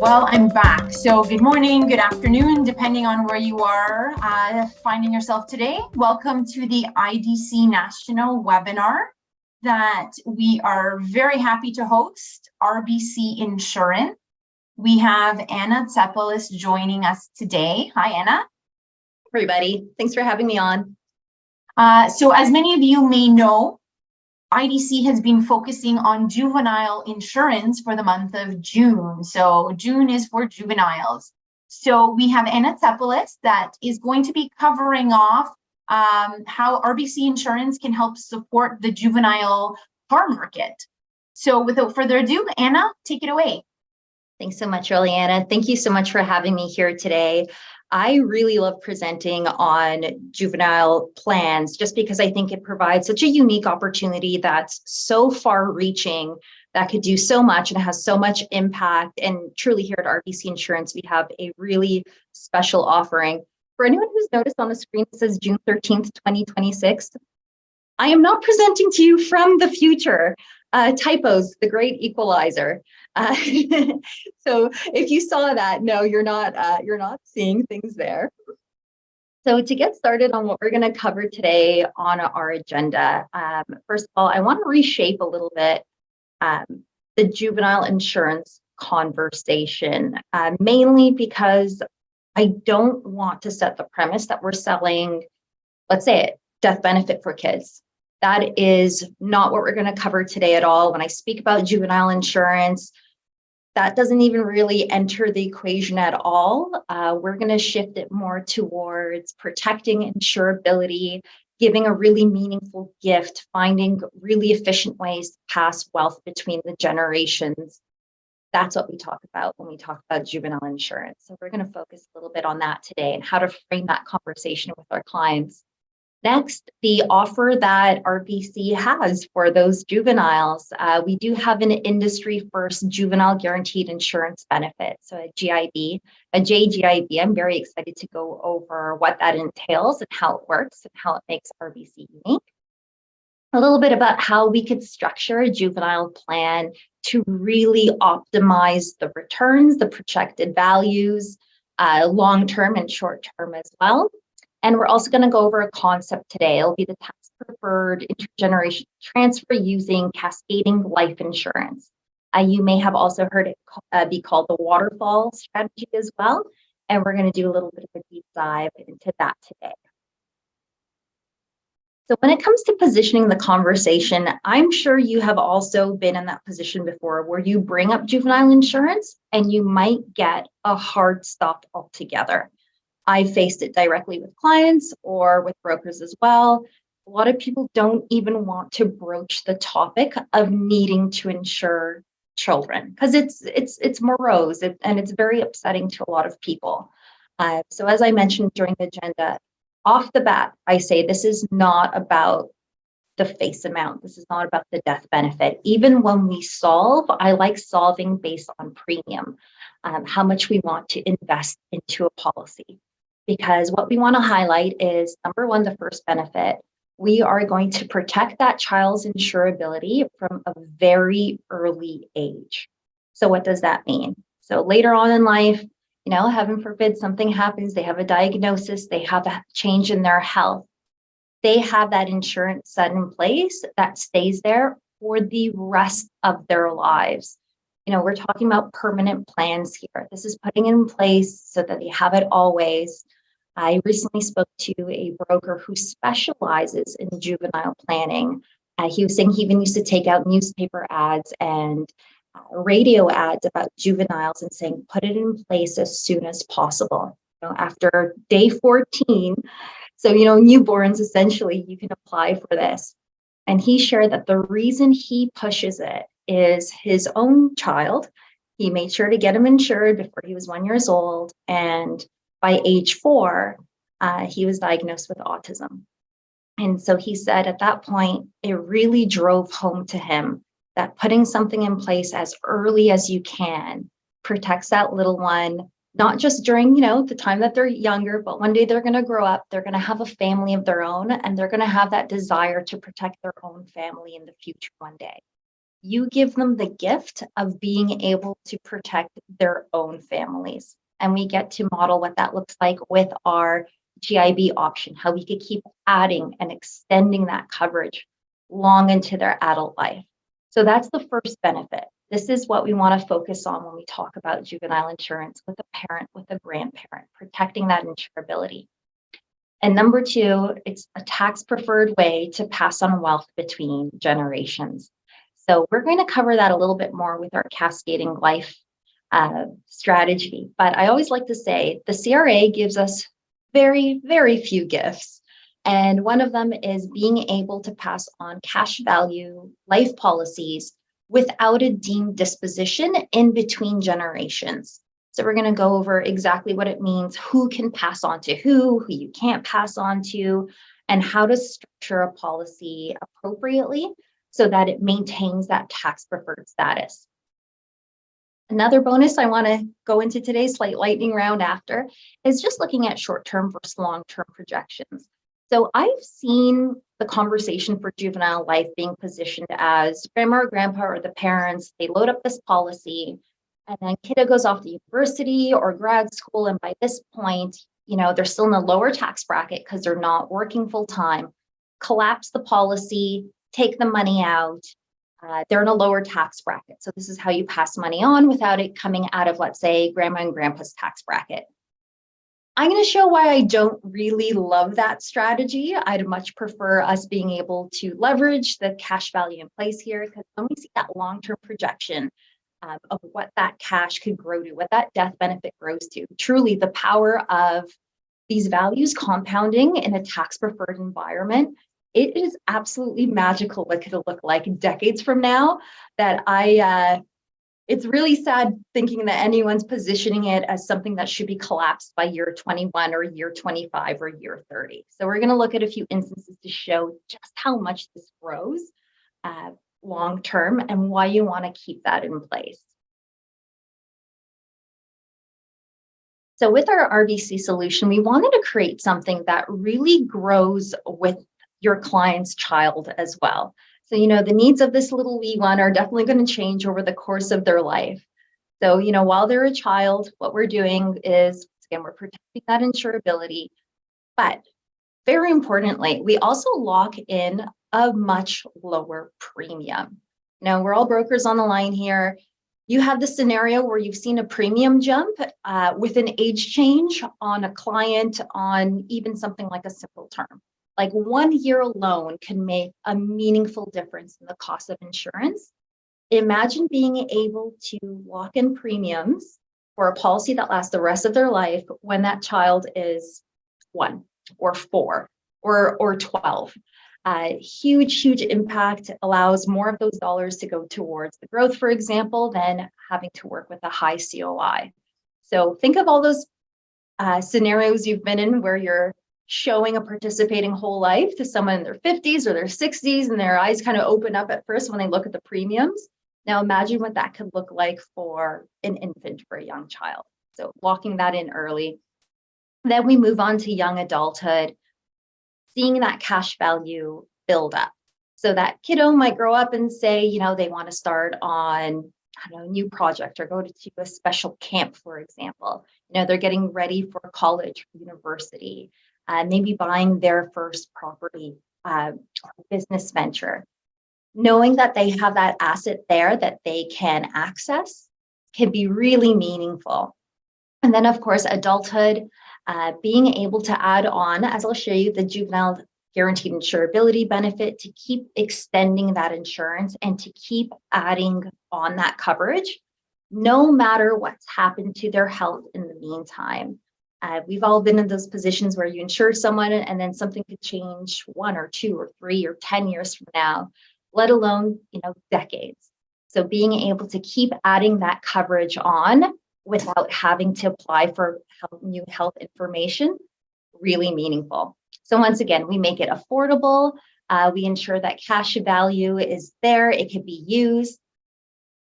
Well, I'm back. So good morning, good afternoon, depending on where you are finding yourself today. Welcome to the IDC National webinar that we are very happy to host, RBC Insurance. We have Anna Tsepelis joining us today. Hi, Anna. Everybody, thanks for having me on. So as many of you may know, IDC has been focusing on juvenile insurance for the month of June. So June is for juveniles. So we have Anna Tsepelis that is going to be covering off how RBC Insurance can help support the juvenile car market. So without further ado, Anna, take it away. Thanks so much, Juliana. Thank you so much for having me here today. I really love presenting on juvenile plans just because I think it provides such a unique opportunity that's so far reaching, that could do so much and has so much impact. And truly here at RBC Insurance, we have a really special offering. For anyone who's noticed on the screen, it says June 13th, 2026. I am not presenting to you from the future. Typos, the great equalizer. So if you saw that, no, you're not seeing things there. So to get started on what we're going to cover today on our agenda, first of all, I want to reshape a little bit the juvenile insurance conversation, mainly because I don't want to set the premise that we're selling, let's say it, death benefit for kids. That is not what we're going to cover today at all. When I speak about juvenile insurance, that doesn't even really enter the equation at all. We're going to shift it more towards protecting insurability, giving a really meaningful gift, finding really efficient ways to pass wealth between the generations. That's what we talk about when we talk about juvenile insurance. So we're going to focus a little bit on that today and how to frame that conversation with our clients. Next, the offer that RBC has for those juveniles. We do have an industry-first juvenile guaranteed insurance benefit, so a GIB, a JGIB. I'm very excited to go over what that entails and how it works and how it makes RBC unique. A little bit about how we could structure a juvenile plan to really optimize the returns, the projected values, long-term and short-term as well. And we're also going to go over a concept today. It'll be the tax-preferred intergenerational transfer using cascading life insurance. You may have also heard it be called the waterfall strategy as well. And we're going to do a little bit of a deep dive into that today. So when it comes to positioning the conversation, I'm sure you have also been in that position before where you bring up juvenile insurance and you might get a hard stop altogether. I faced it directly with clients or with brokers as well. A lot of people don't even want to broach the topic of needing to insure children because it's morose and it's very upsetting to a lot of people. So as I mentioned during the agenda, off the bat, I say this is not about the face amount. This is not about the death benefit. Even when we solve, I like solving based on premium, how much we want to invest into a policy. Because what we want to highlight is, number one, the first benefit. We are going to protect that child's insurability from a very early age. So what does that mean? So later on in life, heaven forbid something happens, they have a diagnosis, they have a change in their health. They have that insurance set in place that stays there for the rest of their lives. We're talking about permanent plans here. This is putting in place so that they have it always. I recently spoke to a broker who specializes in juvenile planning. He was saying he even used to take out newspaper ads and radio ads about juveniles and saying, put it in place as soon as possible. After day 14, so, newborns, essentially, you can apply for this. And he shared that the reason he pushes it is his own child. He made sure to get him insured before he was 1 year old. And by age 4, he was diagnosed with autism. And so he said at that point, it really drove home to him that putting something in place as early as you can protects that little one, not just during, the time that they're younger, but one day they're going to grow up, they're going to have a family of their own, and they're going to have that desire to protect their own family in the future one day. you give them the gift of being able to protect their own families. And we get to model what that looks like with our GIB option, how we could keep adding and extending that coverage long into their adult life. So that's the first benefit. This is what we want to focus on when we talk about juvenile insurance with a parent, with a grandparent, protecting that insurability. And number two, it's a tax preferred way to pass on wealth between generations. So we're going to cover that a little bit more with our cascading life strategy. But I always like to say the CRA gives us very, very few gifts. And one of them is being able to pass on cash value life policies without a deemed disposition in between generations. So we're going to go over exactly what it means, who can pass on to who you can't pass on to, and how to structure a policy appropriately so that it maintains that tax preferred status. Another bonus I want to go into today's slight lightning round after is just looking at short-term versus long-term projections. So I've seen the conversation for juvenile life being positioned as grandma or grandpa or the parents, they load up this policy, and then kiddo goes off to university or grad school. And by this point, they're still in the lower tax bracket because they're not working full time, collapse the policy, take the money out. They're in a lower tax bracket. So this is how you pass money on without it coming out of, let's say, grandma and grandpa's tax bracket. I'm going to show why I don't really love that strategy. I'd much prefer us being able to leverage the cash value in place here, because when we see that long-term projection of what that cash could grow to, what that death benefit grows to, truly the power of these values compounding in a tax-preferred environment, it is absolutely magical what could look like decades from now. That it's really sad thinking that anyone's positioning it as something that should be collapsed by year 21 or year 25 or year 30. So we're going to look at a few instances to show just how much this grows long term and why you want to keep that in place. So with our RBC solution, we wanted to create something that really grows with your client's child as well. So, the needs of this little wee one are definitely going to change over the course of their life. So, while they're a child, what we're doing is, again, we're protecting that insurability. But very importantly, we also lock in a much lower premium. Now, we're all brokers on the line here. You have the scenario where you've seen a premium jump with an age change on a client on even something like a simple term. Like 1 year alone can make a meaningful difference in the cost of insurance. Imagine being able to lock in premiums for a policy that lasts the rest of their life when that child is 1 or 4 or 12. Huge impact, allows more of those dollars to go towards the growth, for example, than having to work with a high COI. So think of all those scenarios you've been in where you're showing a participating whole life to someone in their 50s or their 60s, and their eyes kind of open up at first when they look at the premiums. Now imagine what that could look like for an infant or a young child. So locking that in early. Then we move on to young adulthood, seeing that cash value build up. So that kiddo might grow up and say, they want to start on a new project or go to a special camp, for example. They're getting ready for college or university. Maybe buying their first property or business venture. Knowing that they have that asset there that they can access can be really meaningful. And then, of course, adulthood, being able to add on, as I'll show you, the juvenile guaranteed insurability benefit to keep extending that insurance and to keep adding on that coverage, no matter what's happened to their health in the meantime. We've all been in those positions where you insure someone and then something could change 1 or 2 or 3 or 10 years from now, let alone, decades. So being able to keep adding that coverage on without having to apply for new health information, really meaningful. So once again, we make it affordable. We ensure that cash value is there. It can be used.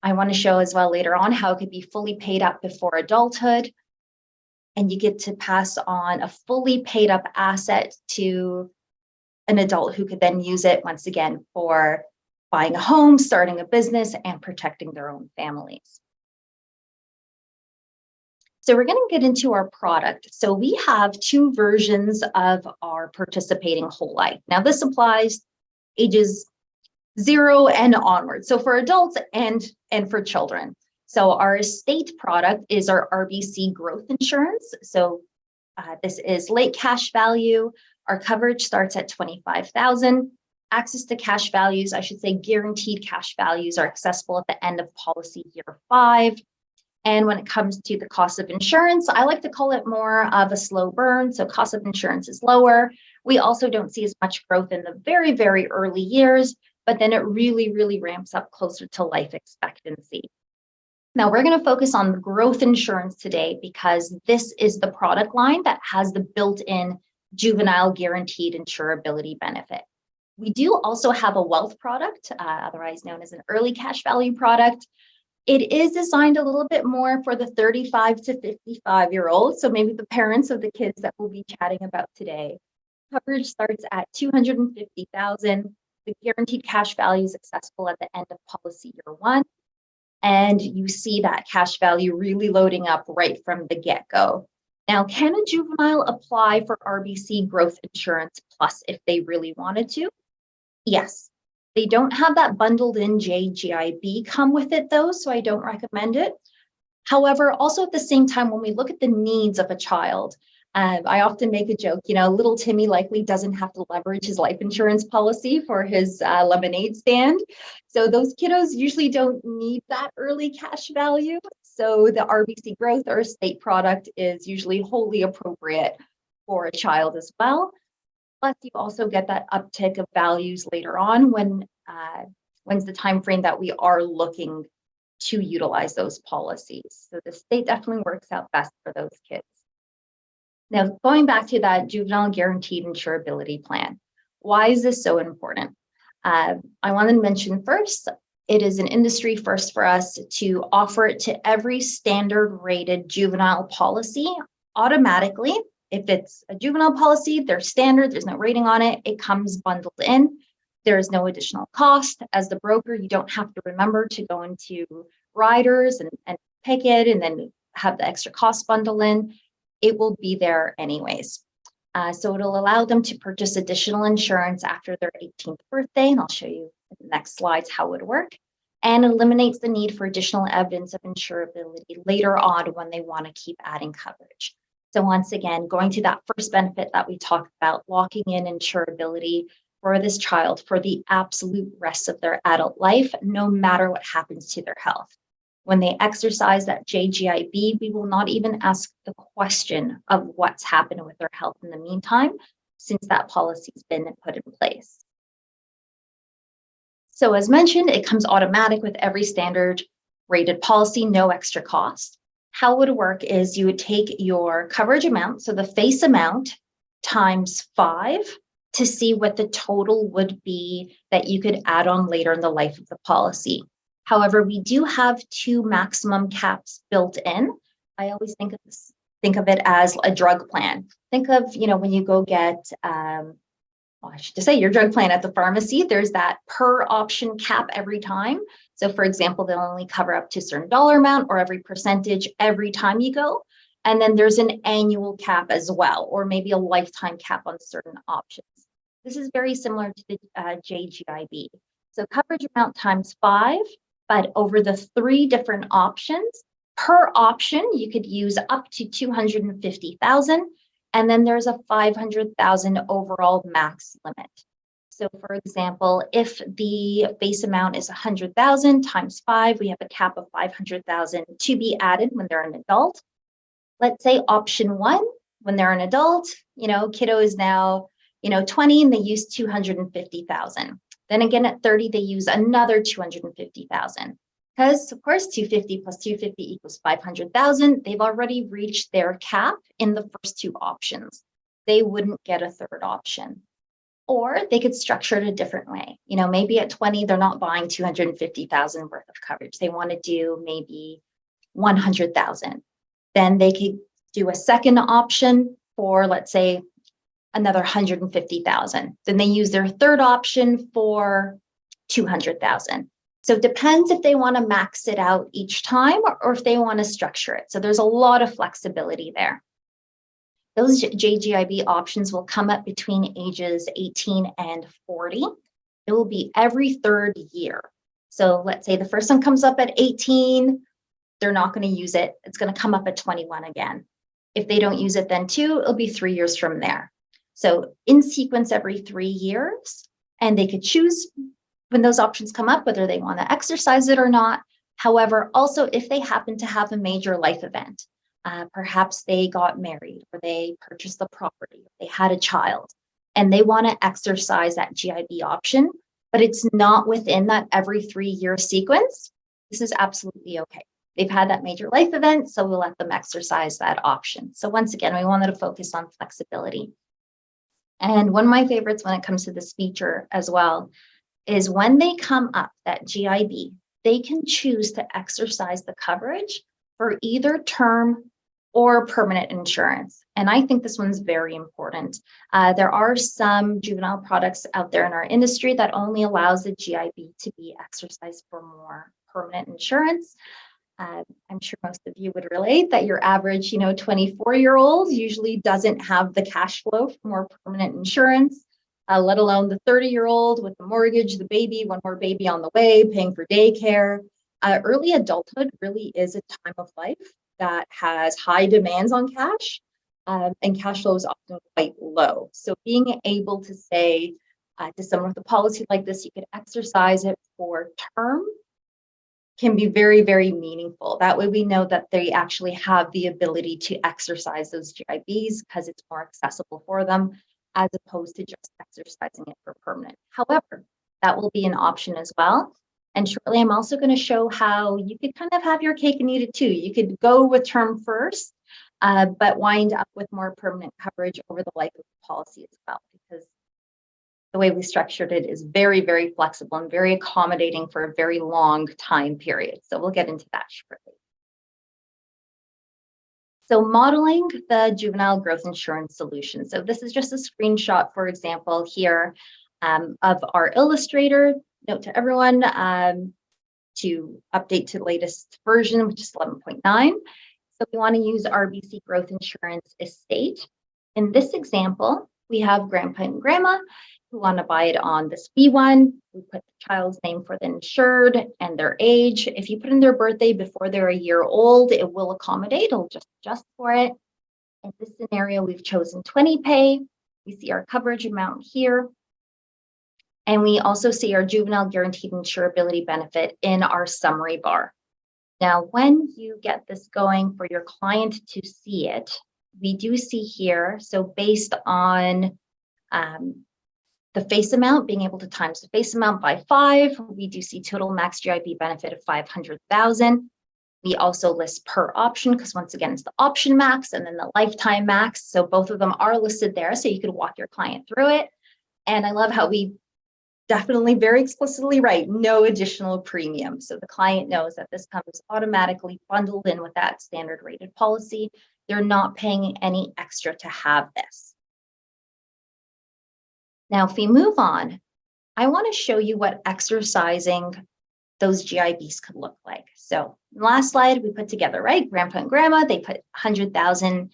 I want to show as well later on how it could be fully paid up before adulthood. And you get to pass on a fully paid up asset to an adult who could then use it once again for buying a home, starting a business, and protecting their own families. So we're going to get into our product. So we have two versions of our participating whole life. Now this applies ages 0 and onward. So for adults and for children. So our estate product is our RBC growth insurance. So this is late cash value. Our coverage starts at $25,000. Access to cash values, I should say guaranteed cash values, are accessible at the end of policy year 5. And when it comes to the cost of insurance, I like to call it more of a slow burn. So cost of insurance is lower. We also don't see as much growth in the very, very early years, but then it really, really ramps up closer to life expectancy. Now we're going to focus on the growth insurance today because this is the product line that has the built-in juvenile guaranteed insurability benefit. We do also have a wealth product, otherwise known as an early cash value product. It is designed a little bit more for the 35 to 55-year-olds, so maybe the parents of the kids that we'll be chatting about today. Coverage starts at $250,000. The guaranteed cash value is accessible at the end of policy year 1. And you see that cash value really loading up right from the get-go. Now, can a juvenile apply for RBC Growth Insurance Plus if they really wanted to? Yes. They don't have that bundled in JGIB come with it though, so I don't recommend it. However, also at the same time, when we look at the needs of a child, I often make a joke, little Timmy likely doesn't have to leverage his life insurance policy for his lemonade stand. So those kiddos usually don't need that early cash value. So the RBC growth or estate product is usually wholly appropriate for a child as well. Plus, you also get that uptick of values later on when's the time frame that we are looking to utilize those policies. So the state definitely works out best for those kids. Now, going back to that juvenile guaranteed insurability plan, why is this so important? I want to mention first, it is an industry first for us to offer it to every standard rated juvenile policy automatically. If it's a juvenile policy, they're standard, there's no rating on it, it comes bundled in. There is no additional cost. As the broker, you don't have to remember to go into riders and pick it and then have the extra cost bundle in. It will be there anyways. So it'll allow them to purchase additional insurance after their 18th birthday, and I'll show you in the next slides how it would work, and eliminates the need for additional evidence of insurability later on when they want to keep adding coverage. So once again, going to that first benefit that we talked about, locking in insurability for this child for the absolute rest of their adult life, no matter what happens to their health. When they exercise that JGIB, we will not even ask the question of what's happened with their health in the meantime, since that policy's been put in place. So as mentioned, it comes automatic with every standard rated policy, no extra cost. How it would work is you would take your coverage amount, so the face amount times 5 to see what the total would be that you could add on later in the life of the policy. However, we do have 2 maximum caps built in. I always think of it as a drug plan. Think of, when you go get, I should just say your drug plan at the pharmacy, there's that per option cap every time. So for example, they'll only cover up to a certain dollar amount or every percentage every time you go. And then there's an annual cap as well, or maybe a lifetime cap on certain options. This is very similar to the JGIB. So coverage amount times 5, but over the 3 different options, per option, you could use up to $250,000. And then there's a $500,000 overall max limit. So for example, if the base amount is $100,000 times 5, we have a cap of $500,000 to be added when they're an adult. Let's say option 1, when they're an adult, kiddo is now, 20 and they use $250,000. Then again at 30, they use another $250,000. Because of course, 250 plus 250 equals 500,000. They've already reached their cap in the first 2 options. They wouldn't get a 3rd option. Or they could structure it a different way. Maybe at 20, they're not buying 250,000 worth of coverage. They want to do maybe 100,000. Then they could do a second option for, let's say, another 150,000. Then they use their 3rd option for 200,000. So it depends if they want to max it out each time or if they want to structure it. So there's a lot of flexibility there. Those JGIB options will come up between ages 18 and 40. It will be every third year. So let's say the first one comes up at 18, they're not going to use it. It's going to come up at 21 again. If they don't use it then too, it'll be 3 years from there. So in sequence every 3 years, and they could choose when those options come up, whether they want to exercise it or not. However, also if they happen to have a major life event, perhaps they got married or they purchased the property, they had a child, and they want to exercise that GIB option, but it's not within that every 3 year sequence, this is absolutely okay. They've had that major life event, so we'll let them exercise that option. So once again, we wanted to focus on flexibility. And one of my favorites when it comes to this feature as well is when they come up, that GIB, they can choose to exercise the coverage for either term or permanent insurance. And I think this one's very important. There are some juvenile products out there in our industry that only allows the GIB to be exercised for more permanent insurance. I'm sure most of you would relate that your average, 24-year-old usually doesn't have the cash flow for more permanent insurance, let alone the 30-year-old with the mortgage, the baby, one more baby on the way, paying for daycare. Early adulthood really is a time of life that has high demands on cash, and cash flow is often quite low. So being able to say to someone with a policy like this, you could exercise it for term can be very, very meaningful. That way we know that they actually have the ability to exercise those GIBs because it's more accessible for them as opposed to just exercising it for permanent. However, that will be an option as well. And shortly, I'm also going to show how you could kind of have your cake and eat it too. You could go with term first, but wind up with more permanent coverage over the life of the policy as well, because the way we structured it is very, very flexible and very accommodating for a very long time period. So we'll get into that shortly. So modeling the juvenile growth insurance solution. So this is just a screenshot, for example, here of our illustrator. Note to everyone to update to the latest version, which is 11.9. So we want to use RBC Growth Insurance Estate. In this example, we have grandpa and grandma who want to buy it on this B1. We put the child's name for the insured and their age. If you put in their birthday before they're a year old, it will accommodate, it'll just adjust for it. In this scenario, we've chosen 20 pay. We see our coverage amount here. And we also see our juvenile guaranteed insurability benefit in our summary bar. Now, when you get this going for your client to see it, we do see here, so based on the face amount, being able to times the face amount by 5, we do see total max GIB benefit of 500,000. We also list per option, because once again, it's the option max and then the lifetime max. So both of them are listed there, so you could walk your client through it. And I love how we definitely very explicitly write no additional premium. So the client knows that this comes automatically bundled in with that standard rated policy. They're not paying any extra to have this. Now, if we move on, I want to show you what exercising those GIBs could look like. So last slide we put together, right? Grandpa and grandma, they put 100,000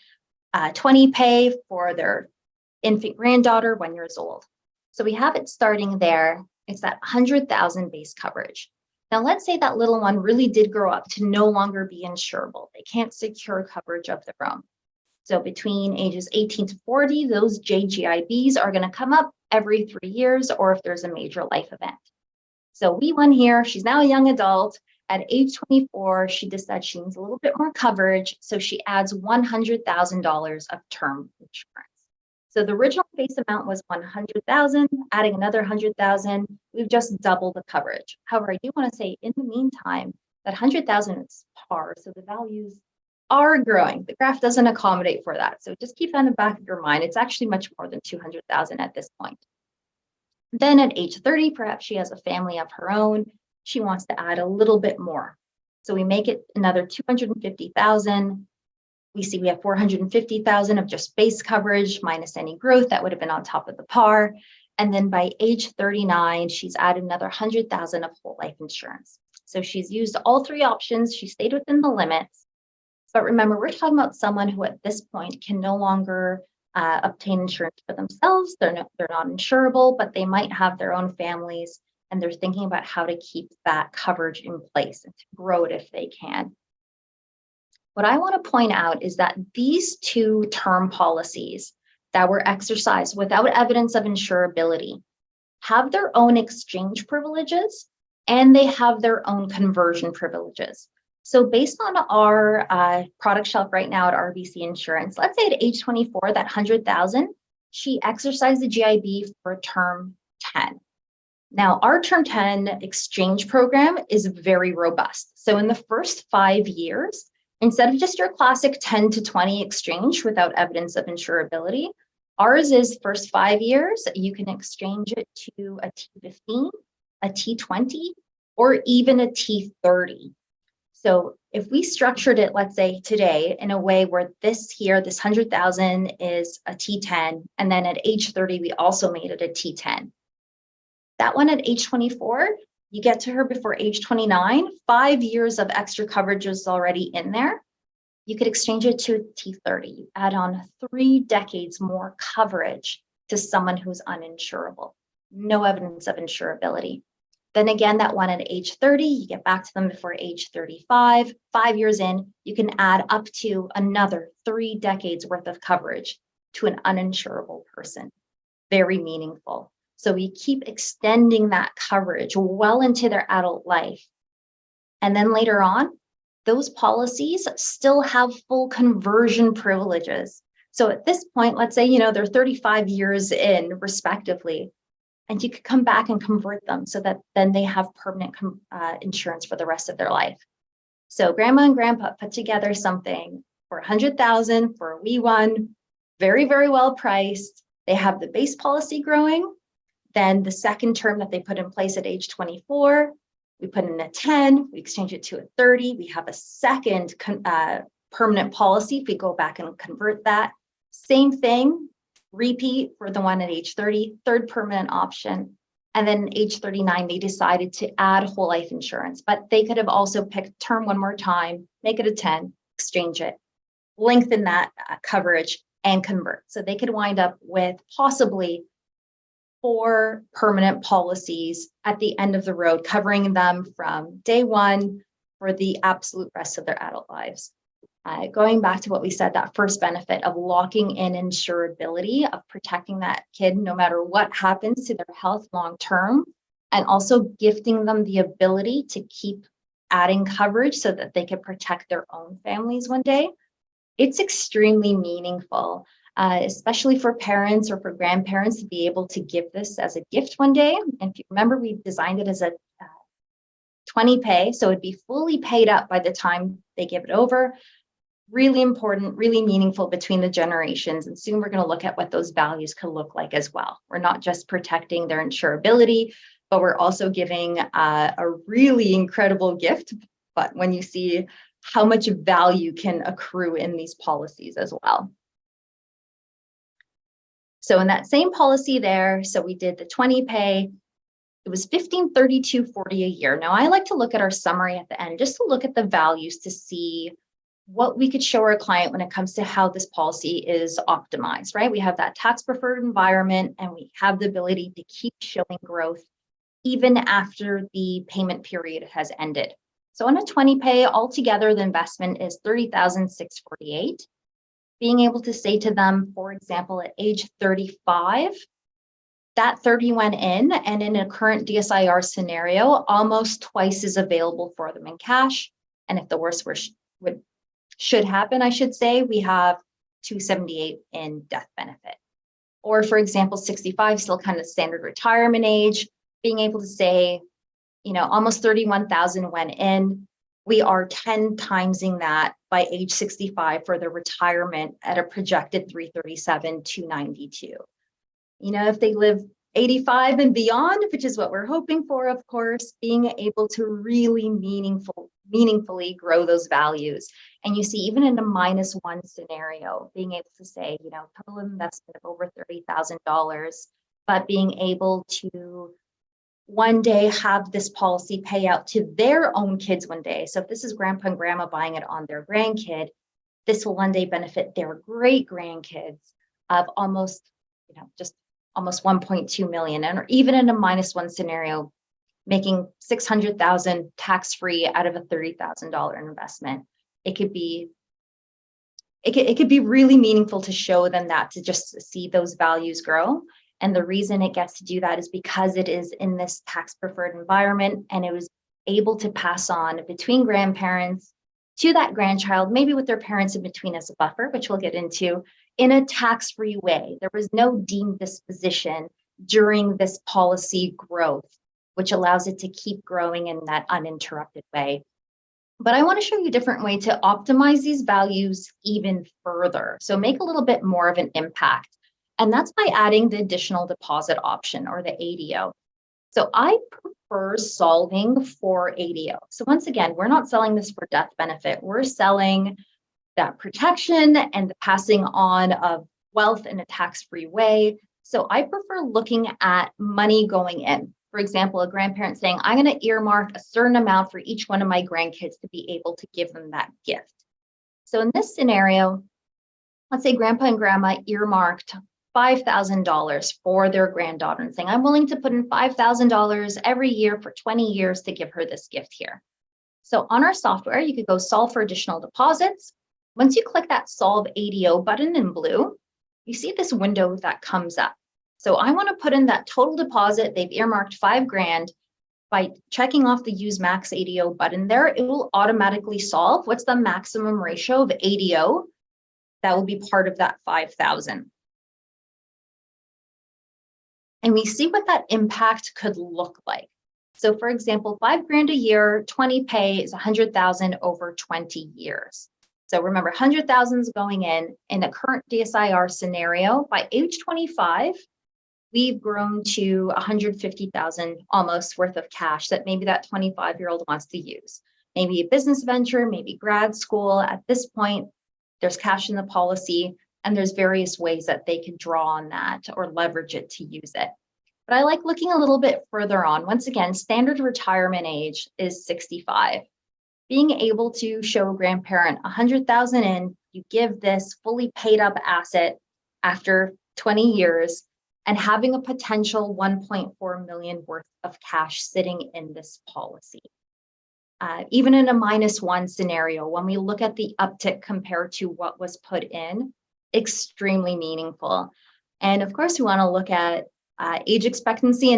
20 pay for their infant granddaughter, 1 year old. So we have it starting there. It's that 100,000 base coverage. Now, let's say that little one really did grow up to no longer be insurable. They can't secure coverage of their own. So between ages 18 to 40, those JGIBs are going to come up every 3 years, or if there's a major life event. So V1 here, she's now a young adult. At age 24, she decides she needs a little bit more coverage. So she adds $100,000 of term insurance. So the original face amount was 100,000, adding another 100,000, we've just doubled the coverage. However, I do want to say in the meantime, that 100,000 is par, so the values are growing. The graph doesn't accommodate for that. So just keep that in the back of your mind. It's actually much more than 200,000 at this point. Then at age 30, perhaps she has a family of her own. She wants to add a little bit more. So we make it another 250,000. We see we have 450,000 of just base coverage minus any growth that would have been on top of the par. And then by age 39, she's added another 100,000 of whole life insurance. So she's used all three options. She stayed within the limits. But remember, we're talking about someone who at this point can no longer obtain insurance for themselves. They're not insurable, but they might have their own families, and they're thinking about how to keep that coverage in place and to grow it if they can. What I want to point out is that these two term policies that were exercised without evidence of insurability have their own exchange privileges, and they have their own conversion privileges. So based on our product shelf right now at RBC Insurance, let's say at age 24, that 100,000, she exercised the GIB for term 10. Now, our term 10 exchange program is very robust. So in the first 5 years, instead of just your classic 10 to 20 exchange without evidence of insurability, ours is first 5 years, you can exchange it to a T15, a T20, or even a T30. So if we structured it, let's say today, in a way where this 100,000 is a T10, and then at age 30, we also made it a T10. That one at age 24, you get to her before age 29, 5 years of extra coverage is already in there. You could exchange it to a T30, add on 3 decades more coverage to someone who's uninsurable. No evidence of insurability. Then again, that one at age 30, you get back to them before age 35. 5 years in, you can add up to another 3 decades worth of coverage to an uninsurable person. Very meaningful. So we keep extending that coverage well into their adult life. And then later on, those policies still have full conversion privileges. So at this point, let's say, they're 35 years in respectively, and you could come back and convert them so that then they have permanent insurance for the rest of their life. So grandma and grandpa put together something for 100,000 for a wee one, very, very well priced. They have the base policy growing. Then the second term that they put in place at age 24, we put in a 10, we exchange it to a 30. We have a second permanent policy if we go back and convert that. Same thing, repeat for the one at age 30, third permanent option. And then age 39, they decided to add whole life insurance, but they could have also picked term one more time, make it a 10, exchange it, lengthen that coverage and convert. So they could wind up with possibly 4 permanent policies at the end of the road, covering them from day one for the absolute rest of their adult lives. Going back to what we said, that first benefit of locking in insurability, of protecting that kid no matter what happens to their health long term, and also gifting them the ability to keep adding coverage so that they can protect their own families one day. It's extremely meaningful, especially for parents or for grandparents to be able to give this as a gift one day. And if you remember, we designed it as a 20 pay, so it'd be fully paid up by the time they give it over. Really important, really meaningful between the generations. And soon we're going to look at what those values could look like as well. We're not just protecting their insurability, but we're also giving a really incredible gift. But when you see how much value can accrue in these policies as well. So in that same policy there, so we did the 20 pay, it was $1532.40 a year. Now I like to look at our summary at the end, just to look at the values to see what we could show our client when it comes to how this policy is optimized, right? We have that tax preferred environment, and we have the ability to keep showing growth even after the payment period has ended. So on a 20 pay, altogether, the investment is $30,648. Being able to say to them, for example, at age 35, that 30 went in, and in a current DSIR scenario, almost twice is available for them in cash. And if the worst should happen, I should say, we have $278 in death benefit. Or for example, 65, still kind of standard retirement age, being able to say, almost 31,000 went in. We are 10 timesing that by age 65 for the retirement at a projected 337,292. If they live 85 and beyond, which is what we're hoping for, of course, being able to really meaningfully grow those values. And you see, even in a -1 scenario, being able to say, total investment of over $30,000 but being able to one day have this policy pay out to their own kids one day. So if this is grandpa and grandma buying it on their grandkid, this will one day benefit their great grandkids of almost, just almost 1.2 million. And or even in a -1 scenario, making 600,000 tax-free out of a $30,000 investment. It could be really meaningful to show them that, to just see those values grow. And the reason it gets to do that is because it is in this tax preferred environment, and it was able to pass on between grandparents to that grandchild, maybe with their parents in between as a buffer, which we'll get into, in a tax-free way. There was no deemed disposition during this policy growth, which allows it to keep growing in that uninterrupted way. But I want to show you a different way to optimize these values even further. So make a little bit more of an impact. And that's by adding the additional deposit option, or the ADO. So I prefer solving for ADO. So once again, we're not selling this for death benefit. We're selling that protection and the passing on of wealth in a tax-free way. So I prefer looking at money going in. For example, a grandparent saying, I'm going to earmark a certain amount for each one of my grandkids to be able to give them that gift. So in this scenario, let's say grandpa and grandma earmarked $5,000 for their granddaughter and saying, I'm willing to put in $5,000 every year for 20 years to give her this gift here. So on our software, you could go solve for additional deposits. Once you click that solve ADO button in blue, you see this window that comes up. So I want to put in that total deposit. They've earmarked $5,000. By checking off the use max ADO button there, it will automatically solve what's the maximum ratio of ADO that will be part of that 5,000. And we see what that impact could look like. So for example, $5,000 a year, 20 pay is 100,000 over 20 years. So remember, 100,000 is going in the current DSIR scenario. By age 25, we've grown to 150,000 almost worth of cash that maybe that 25-year-old wants to use. Maybe a business venture, maybe grad school. At this point, there's cash in the policy, and there's various ways that they can draw on that or leverage it to use it. But I like looking a little bit further on. Once again, standard retirement age is 65. Being able to show a grandparent 100,000 in, you give this fully paid up asset after 20 years, and having a potential 1.4 million worth of cash sitting in this policy. Even in a -1 scenario, when we look at the uptick compared to what was put in, extremely meaningful. And of course, we want to look at age expectancy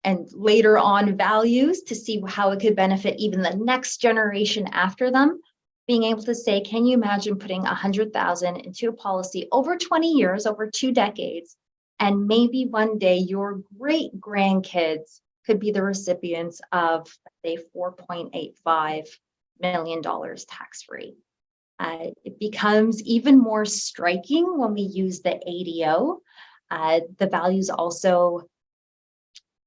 and later on values to see how it could benefit even the next generation after them. Being able to say, can you imagine putting 100,000 into a policy over 20 years, over 2 decades, and maybe one day your great grandkids could be the recipients of, say, $4.85 million tax-free. It becomes even more striking when we use the ADO. The values also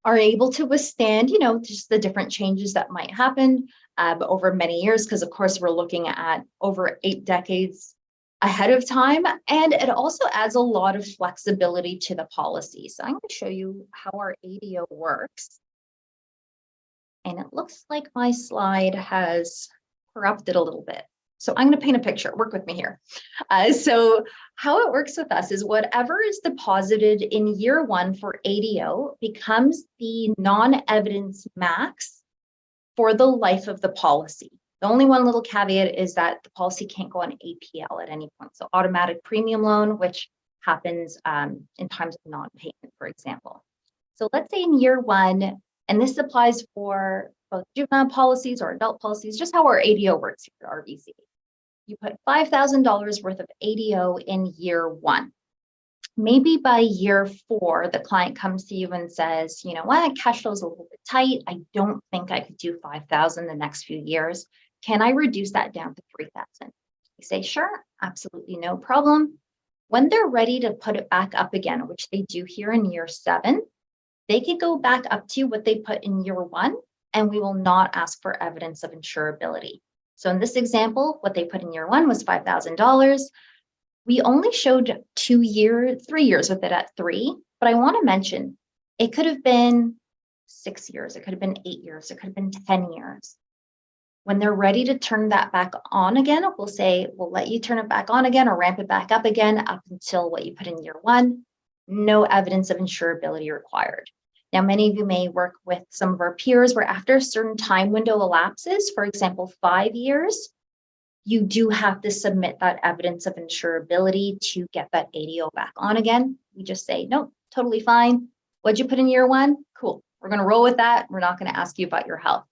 are able to withstand, just the different changes that might happen over many years, because of course we're looking at over 8 decades ahead of time. And it also adds a lot of flexibility to the policy. So I'm going to show you how our ADO works. And it looks like my slide has corrupted a little bit. So I'm going to paint a picture. Work with me here. So how it works with us is whatever is deposited in year 1 for ADO becomes the non-evidence max for the life of the policy. The only one little caveat is that the policy can't go on APL at any point. So automatic premium loan, which happens in times of non-payment, for example. So let's say in year 1, and this applies for both juvenile policies or adult policies, just how our ADO works here at RBC. You put $5,000 worth of ADO in year 1. Maybe by year 4, the client comes to you and says, you know what, cash flow is a little bit tight. I don't think I could do 5,000 the next few years. Can I reduce that down to 3,000? You say, sure, absolutely no problem. When they're ready to put it back up again, which they do here in year 7, they could go back up to what they put in year 1, and we will not ask for evidence of insurability. So in this example, what they put in year 1 was $5,000. We only showed 3 years with it at 3, but I want to mention it could have been 6 years, it could have been 8 years, it could have been 10 years. When they're ready to turn that back on again, we'll say, we'll let you turn it back on again or ramp it back up again up until what you put in year 1. No evidence of insurability required. Now, many of you may work with some of our peers where after a certain time window elapses, for example, 5 years, you do have to submit that evidence of insurability to get that ADO back on again. We just say, nope, totally fine. What'd you put in year 1? Cool. We're going to roll with that. We're not going to ask you about your health.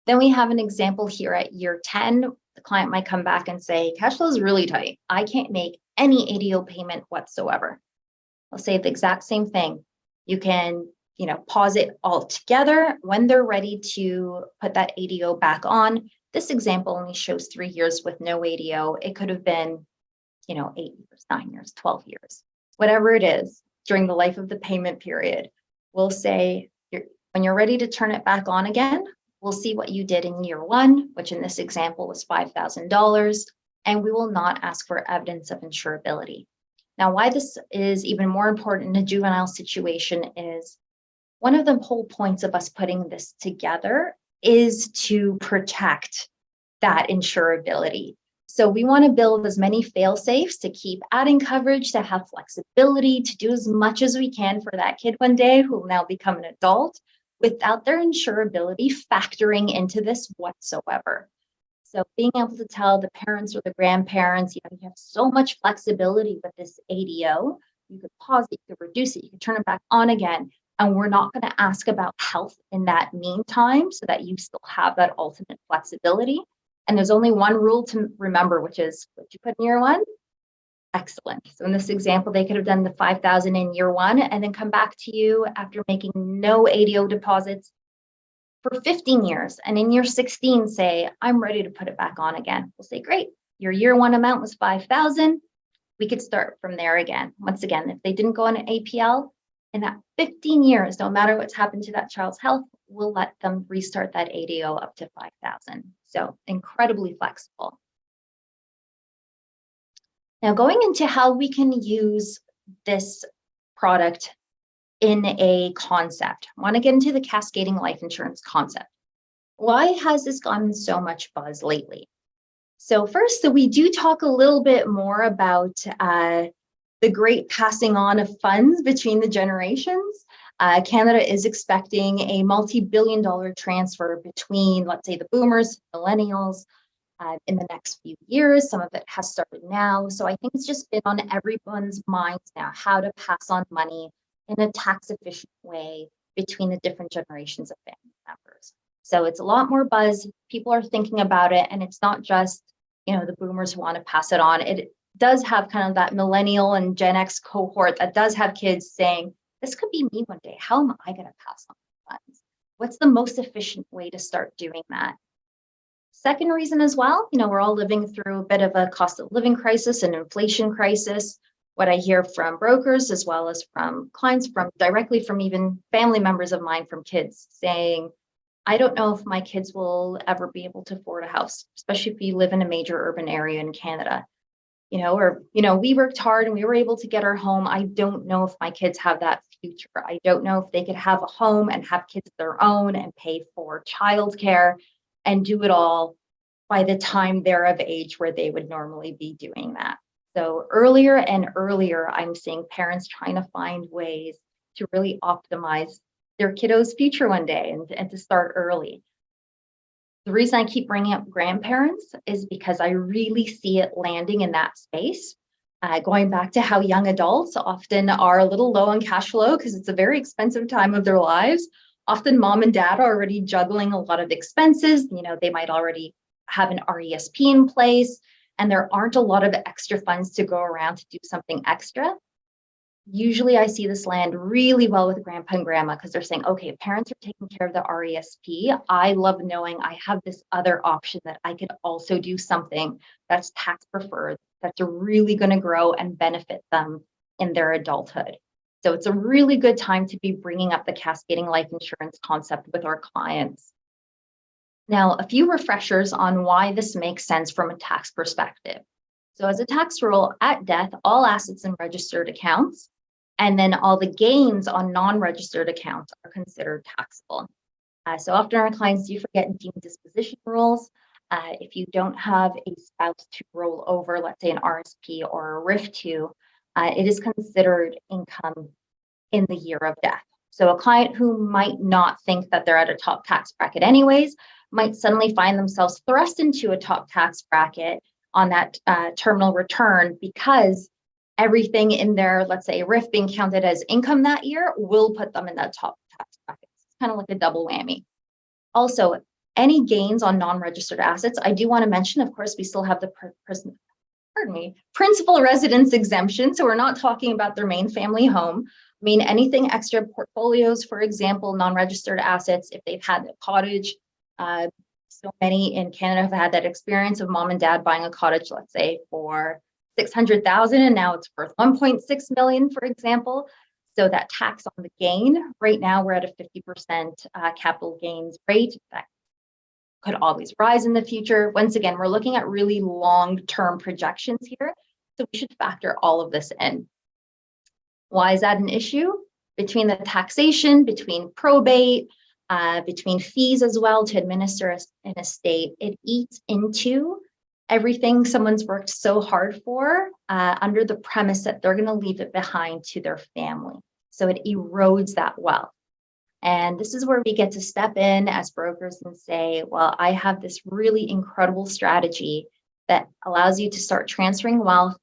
Then we have an example here at year 10. The client might come back and say, cash flow is really tight. I can't make any ADO payment whatsoever. I'll say the exact same thing. You can, pause it all together when they're ready to put that ADO back on. This example only shows 3 years with no ADO. It could have been, 8 years, 9 years, 12 years, whatever it is during the life of the payment period. We'll say, when you're ready to turn it back on again, we'll see what you did in year 1, which in this example was $5,000, and we will not ask for evidence of insurability. Now, why this is even more important in a juvenile situation is one of the whole points of us putting this together is to protect that insurability. So we want to build as many fail-safes to keep adding coverage, to have flexibility, to do as much as we can for that kid one day who will now become an adult without their insurability factoring into this whatsoever. So being able to tell the parents or the grandparents, you have so much flexibility with this ADO, you could pause it, you could reduce it, you could turn it back on again. And we're not going to ask about health in that meantime so that you still have that ultimate flexibility. And there's only one rule to remember, which is what you put in year 1. Excellent. So in this example, they could have done the $5,000 in year 1 and then come back to you after making no ADO deposits for 15 years. And in year 16, say, I'm ready to put it back on again. We'll say, great. Your year 1 amount was $5,000. We could start from there again. Once again, if they didn't go on an APL, in that 15 years, no matter what's happened to that child's health, we'll let them restart that ADO up to 5,000. So incredibly flexible. Now, going into how we can use this product in a concept, I want to get into the cascading life insurance concept. Why has this gotten so much buzz lately? So first, we do talk a little bit more about the great passing on of funds between the generations. Canada is expecting a multi-billion-dollar transfer between, let's say, the boomers, millennials, in the next few years. Some of it has started now. So I think it's just been on everyone's minds now how to pass on money in a tax-efficient way between the different generations of family members. So it's a lot more buzz. People are thinking about it, and it's not just, the boomers who want to pass it on. It does have kind of that millennial and Gen X cohort that does have kids saying, this could be me one day. How am I going to pass on funds? What's the most efficient way to start doing that? Second reason as well, we're all living through a bit of a cost of living crisis and inflation crisis. What I hear from brokers as well as from clients, directly from even family members of mine, from kids saying, I don't know if my kids will ever be able to afford a house, especially if you live in a major urban area in Canada. We worked hard and we were able to get our home. I don't know if my kids have that future. I don't know if they could have a home and have kids of their own and pay for childcare and do it all by the time they're of age where they would normally be doing that. So earlier and earlier, I'm seeing parents trying to find ways to really optimize their kiddos' future one day and to start early. The reason I keep bringing up grandparents is because I really see it landing in that space. Going back to how young adults often are a little low on cash flow because it's a very expensive time of their lives. Often mom and dad are already juggling a lot of expenses. They might already have an RESP in place, and there aren't a lot of extra funds to go around to do something extra. Usually I see this land really well with grandpa and grandma because they're saying, okay, parents are taking care of the RESP. I love knowing I have this other option that I could also do something that's tax preferred, that's really going to grow and benefit them in their adulthood. So it's a really good time to be bringing up the cascading life insurance concept with our clients. Now, a few refreshers on why this makes sense from a tax perspective. So as a tax rule, at death, all assets in registered accounts, and then all the gains on non-registered accounts are considered taxable. So often our clients do forget deemed disposition rules. If you don't have a spouse to roll over, let's say an RSP or a RIF to, it is considered income in the year of death. So a client who might not think that they're at a top tax bracket anyways, might suddenly find themselves thrust into a top tax bracket on that terminal return, because everything in their, let's say, RIF being counted as income that year will put them in that top tax bracket. It's kind of like a double whammy. Also, any gains on non-registered assets, I do want to mention, of course, we still have the principal residence exemption. So we're not talking about their main family home. I mean, anything extra portfolios, for example, non-registered assets, if they've had a cottage, so many in Canada have had that experience of mom and dad buying a cottage, let's say for 600,000, and now it's worth 1.6 million, for example. So that tax on the gain, right now we're at a 50% capital gains rate. That could always rise in the future. Once again, we're looking at really long-term projections here, so we should factor all of this in. Why is that an issue? Between the taxation, between probate, between fees as well to administer an estate, it eats into everything someone's worked so hard for, under the premise that they're going to leave it behind to their family. So it erodes that wealth. And this is where we get to step in as brokers and say, well, I have this really incredible strategy that allows you to start transferring wealth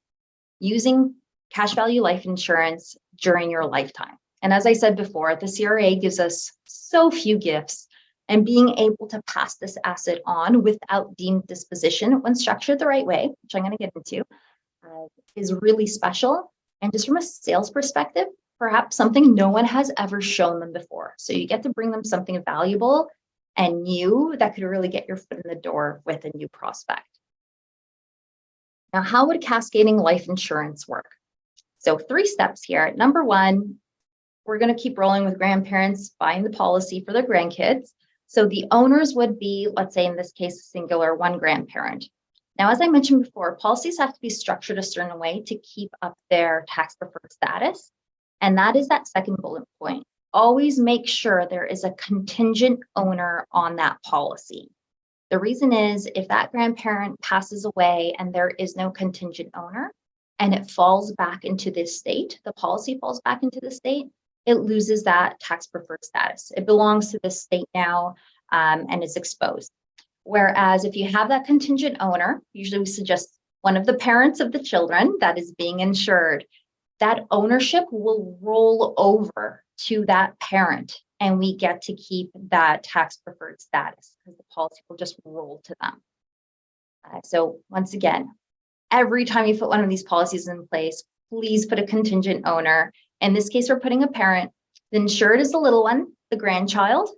using cash value life insurance during your lifetime. And as I said before, the CRA gives us so few gifts, and being able to pass this asset on without deemed disposition when structured the right way, which I'm going to get into, is really special. And just from a sales perspective, perhaps something no one has ever shown them before. So you get to bring them something valuable and new that could really get your foot in the door with a new prospect. Now, how would cascading life insurance work? So 3 steps here. Number 1, we're going to keep rolling with grandparents buying the policy for their grandkids. So the owners would be, let's say in this case, singular, one grandparent. Now, as I mentioned before, policies have to be structured a certain way to keep up their tax preferred status. And that is that second bullet point. Always make sure there is a contingent owner on that policy. The reason is if that grandparent passes away and there is no contingent owner and it falls back into the estate, the policy falls back into the estate, it loses that tax preferred status. It belongs to the state now, and is exposed. Whereas if you have that contingent owner, usually we suggest one of the parents of the children that is being insured, that ownership will roll over to that parent, and we get to keep that tax preferred status because the policy will just roll to them. So once again, every time you put one of these policies in place, please put a contingent owner. In this case, we're putting a parent. The insured is the little one, the grandchild.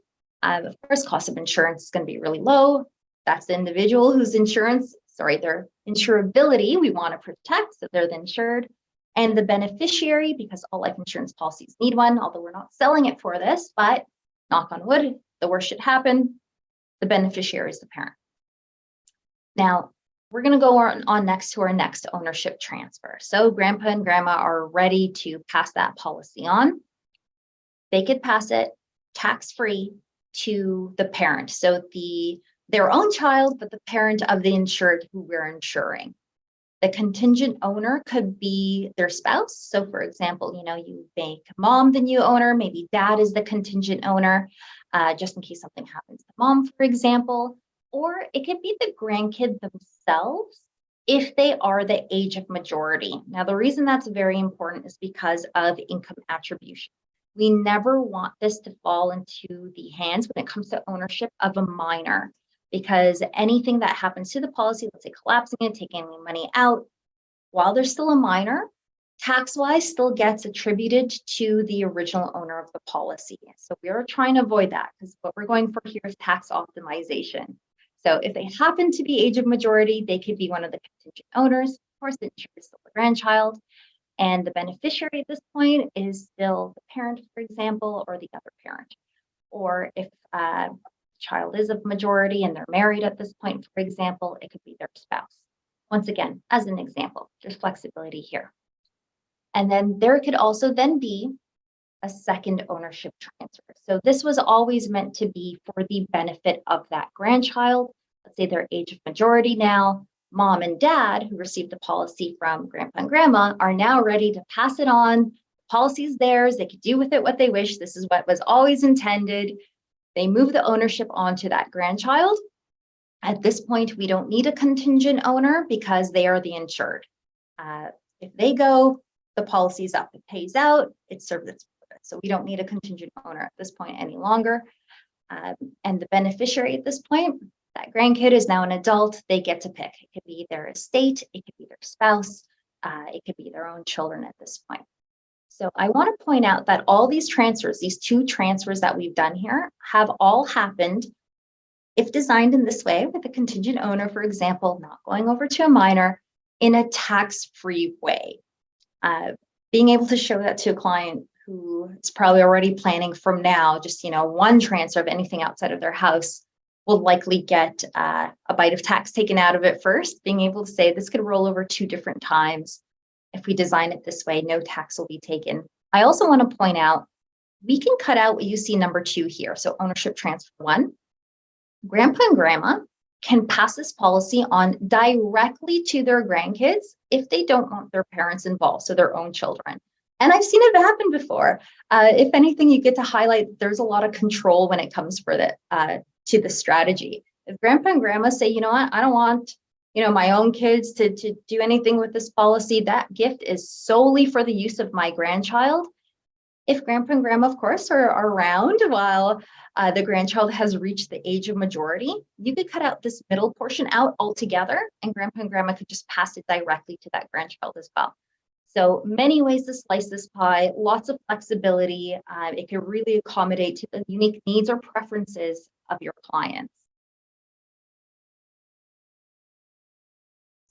Of course, cost of insurance is going to be really low. That's the individual whose their insurability we want to protect, so they're the insured. And the beneficiary, because all life insurance policies need one, although we're not selling it for this, but knock on wood, the worst should happen, the beneficiary is the parent. Now, we're going to go on next to our next ownership transfer. So grandpa and grandma are ready to pass that policy on. They could pass it tax-free to the parent. So their own child, but the parent of the insured who we're insuring. The contingent owner could be their spouse. So for example, you make mom the new owner, maybe dad is the contingent owner, just in case something happens to mom, for example. Or it could be the grandkid themselves if they are the age of majority. Now, the reason that's very important is because of income attribution. We never want this to fall into the hands when it comes to ownership of a minor, because anything that happens to the policy, let's say collapsing it, taking any money out, while they're still a minor, tax-wise still gets attributed to the original owner of the policy. So we are trying to avoid that because what we're going for here is tax optimization. So if they happen to be age of majority, they could be one of the contingent owners. Of course, the insured is still the grandchild. And the beneficiary at this point is still the parent, for example, or the other parent. Or if child is of majority and they're married at this point, for example, it could be their spouse. Once again, as an example, there's flexibility here. And then there could also then be a second ownership transfer. So this was always meant to be for the benefit of that grandchild. Let's say they're age of majority now. Mom and dad, who received the policy from grandpa and grandma, are now ready to pass it on. Policy's theirs. They could do with it what they wish. This is what was always intended. They move the ownership onto that grandchild. At this point, we don't need a contingent owner because they are the insured. If they go, the policy's up. It pays out. It serves its purpose. So we don't need a contingent owner at this point any longer. And the beneficiary at this point, that grandkid is now an adult. They get to pick. It could be their estate. It could be their spouse. It could be their own children at this point. So I want to point out that all these transfers, these two transfers that we've done here, have all happened if designed in this way with a contingent owner, for example, not going over to a minor in a tax-free way. Being able to show that to a client who is probably already planning from now, just, one transfer of anything outside of their house will likely get a bite of tax taken out of it first. Being able to say this could roll over 2 different times. If we design it this way, no tax will be taken. I also want to point out, we can cut out what you see number 2 here. So ownership transfer 1. Grandpa and grandma can pass this policy on directly to their grandkids if they don't want their parents involved, so their own children. And I've seen it happen before. If anything, you get to highlight there's a lot of control when it comes to the strategy. If grandpa and grandma say, you know what, I don't want my own kids to do anything with this policy, that gift is solely for the use of my grandchild. If grandpa and grandma, of course, are around while the grandchild has reached the age of majority, you could cut out this middle portion out altogether, and grandpa and grandma could just pass it directly to that grandchild as well. So many ways to slice this pie, lots of flexibility. It can really accommodate to the unique needs or preferences of your clients.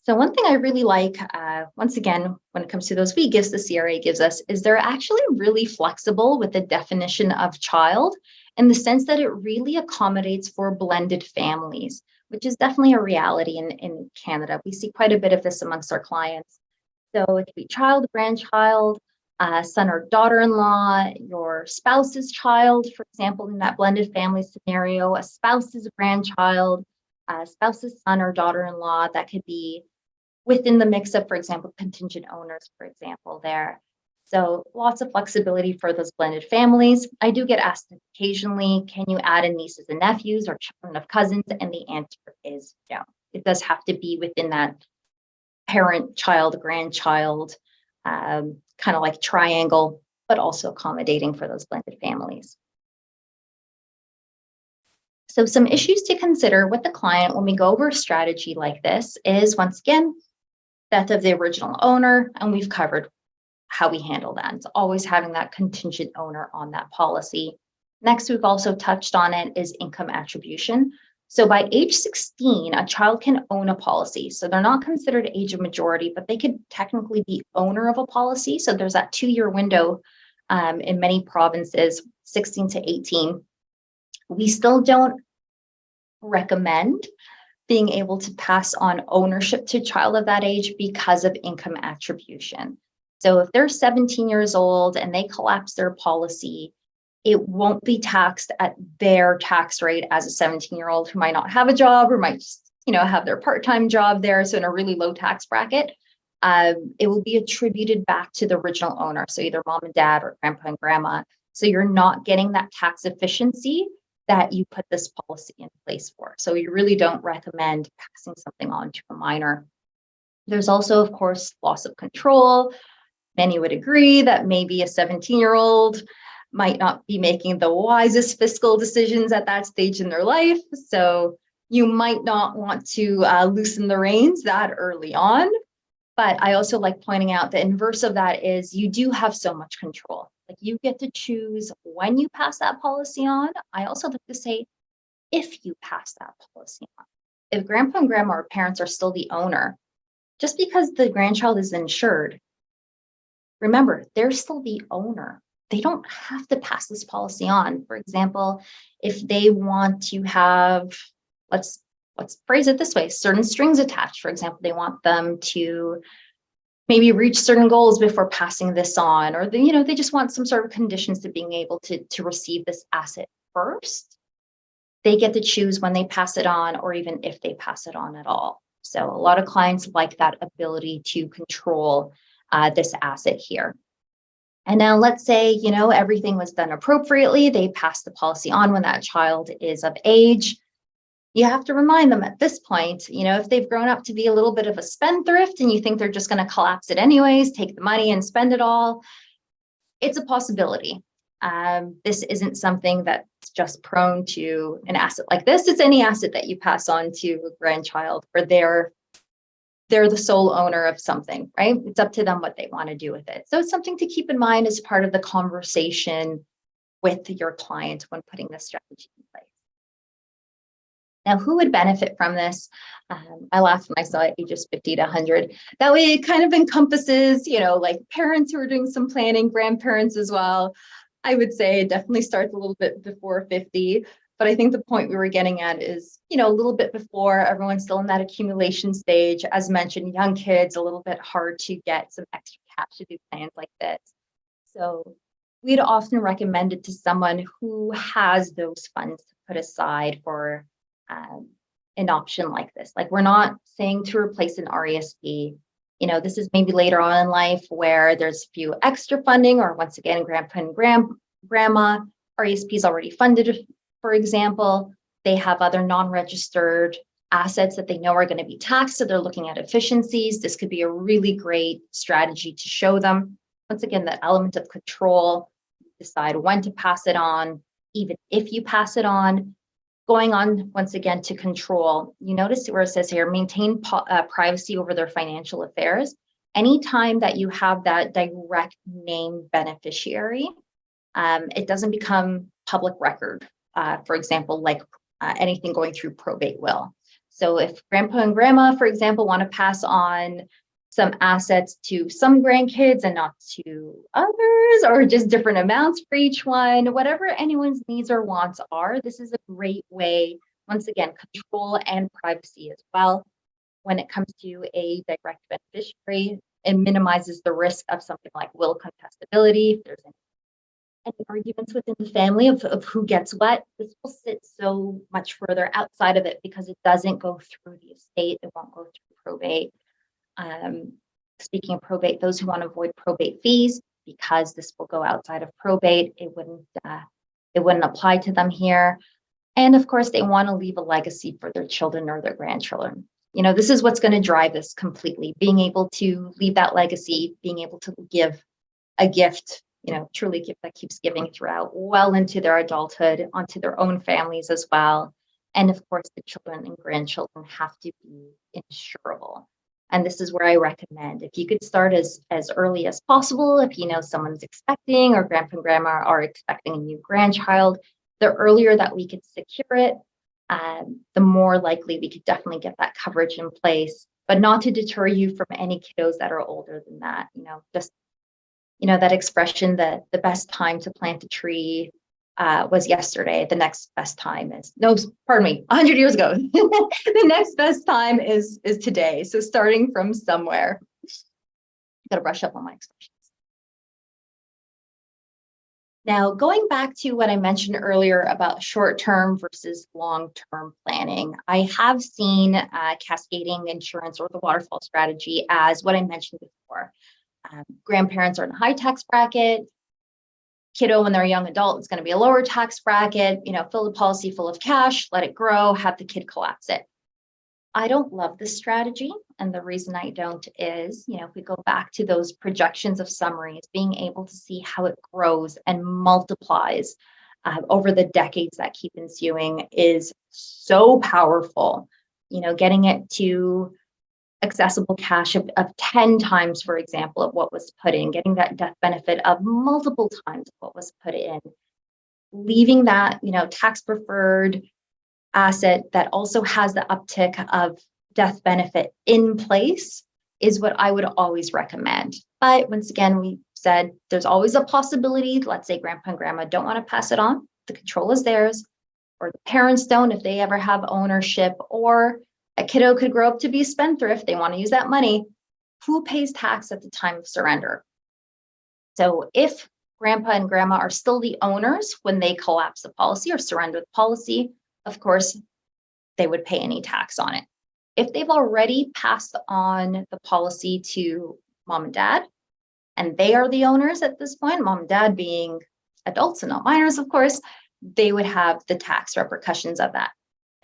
So one thing I really like, once again, when it comes to those wee gifts the CRA gives us, is they're actually really flexible with the definition of child in the sense that it really accommodates for blended families, which is definitely a reality in Canada. We see quite a bit of this amongst our clients. So it could be child, grandchild, son or daughter-in-law, your spouse's child, for example, in that blended family scenario, a spouse's grandchild, a spouse's son or daughter-in-law. That could be within the mix of, for example, contingent owners, for example, there. So lots of flexibility for those blended families. I do get asked occasionally, can you add in nieces and nephews or children of cousins? And the answer is no. It does have to be within that parent, child, grandchild, kind of like triangle, but also accommodating for those blended families. So some issues to consider with the client when we go over a strategy like this is, once again, death of the original owner, and we've covered how we handle that. It's always having that contingent owner on that policy. Next, we've also touched on it, is income attribution. So by age 16, a child can own a policy. So they're not considered age of majority, but they could technically be owner of a policy. So there's that 2-year window in many provinces, 16 to 18. We still don't recommend being able to pass on ownership to a child of that age because of income attribution. So if they're 17 years old and they collapse their policy, it won't be taxed at their tax rate as a 17-year-old who might not have a job or might just, have their part-time job there. So in a really low tax bracket, it will be attributed back to the original owner. So either mom and dad or grandpa and grandma. So you're not getting that tax efficiency that you put this policy in place for. So you really don't recommend passing something on to a minor. There's also, of course, loss of control. Many would agree that maybe a 17-year-old might not be making the wisest fiscal decisions at that stage in their life. So you might not want to loosen the reins that early on. But I also like pointing out the inverse of that is you do have so much control. Like you get to choose when you pass that policy on. I also like to say, if you pass that policy on. If grandpa and grandma or parents are still the owner, just because the grandchild is insured, remember, they're still the owner. They don't have to pass this policy on. For example, if they want to have, let's let's phrase it this way, certain strings attached. For example, they want them to maybe reach certain goals before passing this on, or they just want some sort of conditions to being able to receive this asset first. They get to choose when they pass it on, or even if they pass it on at all. So a lot of clients like that ability to control this asset here. And now let's say, everything was done appropriately. They pass the policy on when that child is of age. You have to remind them at this point, if they've grown up to be a little bit of a spendthrift and you think they're just going to collapse it anyways, take the money and spend it all, it's a possibility. This isn't something that's just prone to an asset like this. It's any asset that you pass on to a grandchild, or they're the sole owner of something, right? It's up to them what they want to do with it. So it's something to keep in mind as part of the conversation with your client when putting this strategy in place. Now, who would benefit from this? I laughed when I saw ages 50 to 100. That way it kind of encompasses, like parents who are doing some planning, grandparents as well. I would say it definitely starts a little bit before 50. But I think the point we were getting at is, a little bit before, everyone's still in that accumulation stage. As mentioned, young kids, a little bit hard to get some extra cash to do plans like this. So we'd often recommend it to someone who has those funds to put aside for an option like this. Like, we're not saying to replace an RESP. This is maybe later on in life where there's a few extra funding, or once again, grandpa and grandma, RESP is already funded, for example. They have other non-registered assets that they know are going to be taxed, so they're looking at efficiencies. This could be a really great strategy to show them. Once again, that element of control, decide when to pass it on, even if you pass it on. Going on, once again, to control, you notice where it says here, maintain privacy over their financial affairs. Anytime that you have that direct name beneficiary, it doesn't become public record. For example, like anything going through probate will. So if grandpa and grandma, for example, want to pass on some assets to some grandkids and not to others, or just different amounts for each one, whatever anyone's needs or wants are, this is a great way, once again, control and privacy as well. When it comes to a direct beneficiary, it minimizes the risk of something like will contestability. If there's any arguments within the family of who gets what, this will sit so much further outside of it because it doesn't go through the estate. It won't go through probate. Speaking of probate, those who want to avoid probate fees, because this will go outside of probate, it wouldn't apply to them here. And of course, they want to leave a legacy for their children or their grandchildren. This is what's going to drive this completely, being able to leave that legacy, being able to give a gift, truly gift that keeps giving throughout well into their adulthood, onto their own families as well. And of course, the children and grandchildren have to be insurable. And this is where I recommend, if you could start as early as possible, if someone's expecting, or grandpa and grandma are expecting a new grandchild, the earlier that we could secure it, the more likely we could definitely get that coverage in place, but not to deter you from any kiddos that are older than that. That expression that the best time to plant a tree was yesterday. The next best time is, 100 years ago. The next best time is today. So starting from somewhere. Got to brush up on my expressions. Now, going back to what I mentioned earlier about short-term versus long-term planning, I have seen cascading insurance, or the waterfall strategy, as what I mentioned before. Grandparents are in a high tax bracket. Kiddo, when they're a young adult, it's going to be a lower tax bracket. Fill the policy full of cash, let it grow, have the kid collapse it. I don't love this strategy. And the reason I don't is, if we go back to those projections of summaries, being able to see how it grows and multiplies over the decades that keep ensuing is so powerful. Getting it to accessible cash of 10 times, for example, of what was put in, getting that death benefit of multiple times of what was put in, leaving that, tax preferred asset that also has the uptick of death benefit in place is what I would always recommend. But once again, we said there's always a possibility. Let's say grandpa and grandma don't want to pass it on. The control is theirs. or the parents don't if they ever have ownership, or a kiddo could grow up to be a spendthrift, they want to use that money. Who pays tax at the time of surrender? So if grandpa and grandma are still the owners when they collapse the policy or surrender the policy, of course, they would pay any tax on it. If they've already passed on the policy to mom and dad, and they are the owners at this point, mom and dad being adults and not minors, of course, they would have the tax repercussions of that.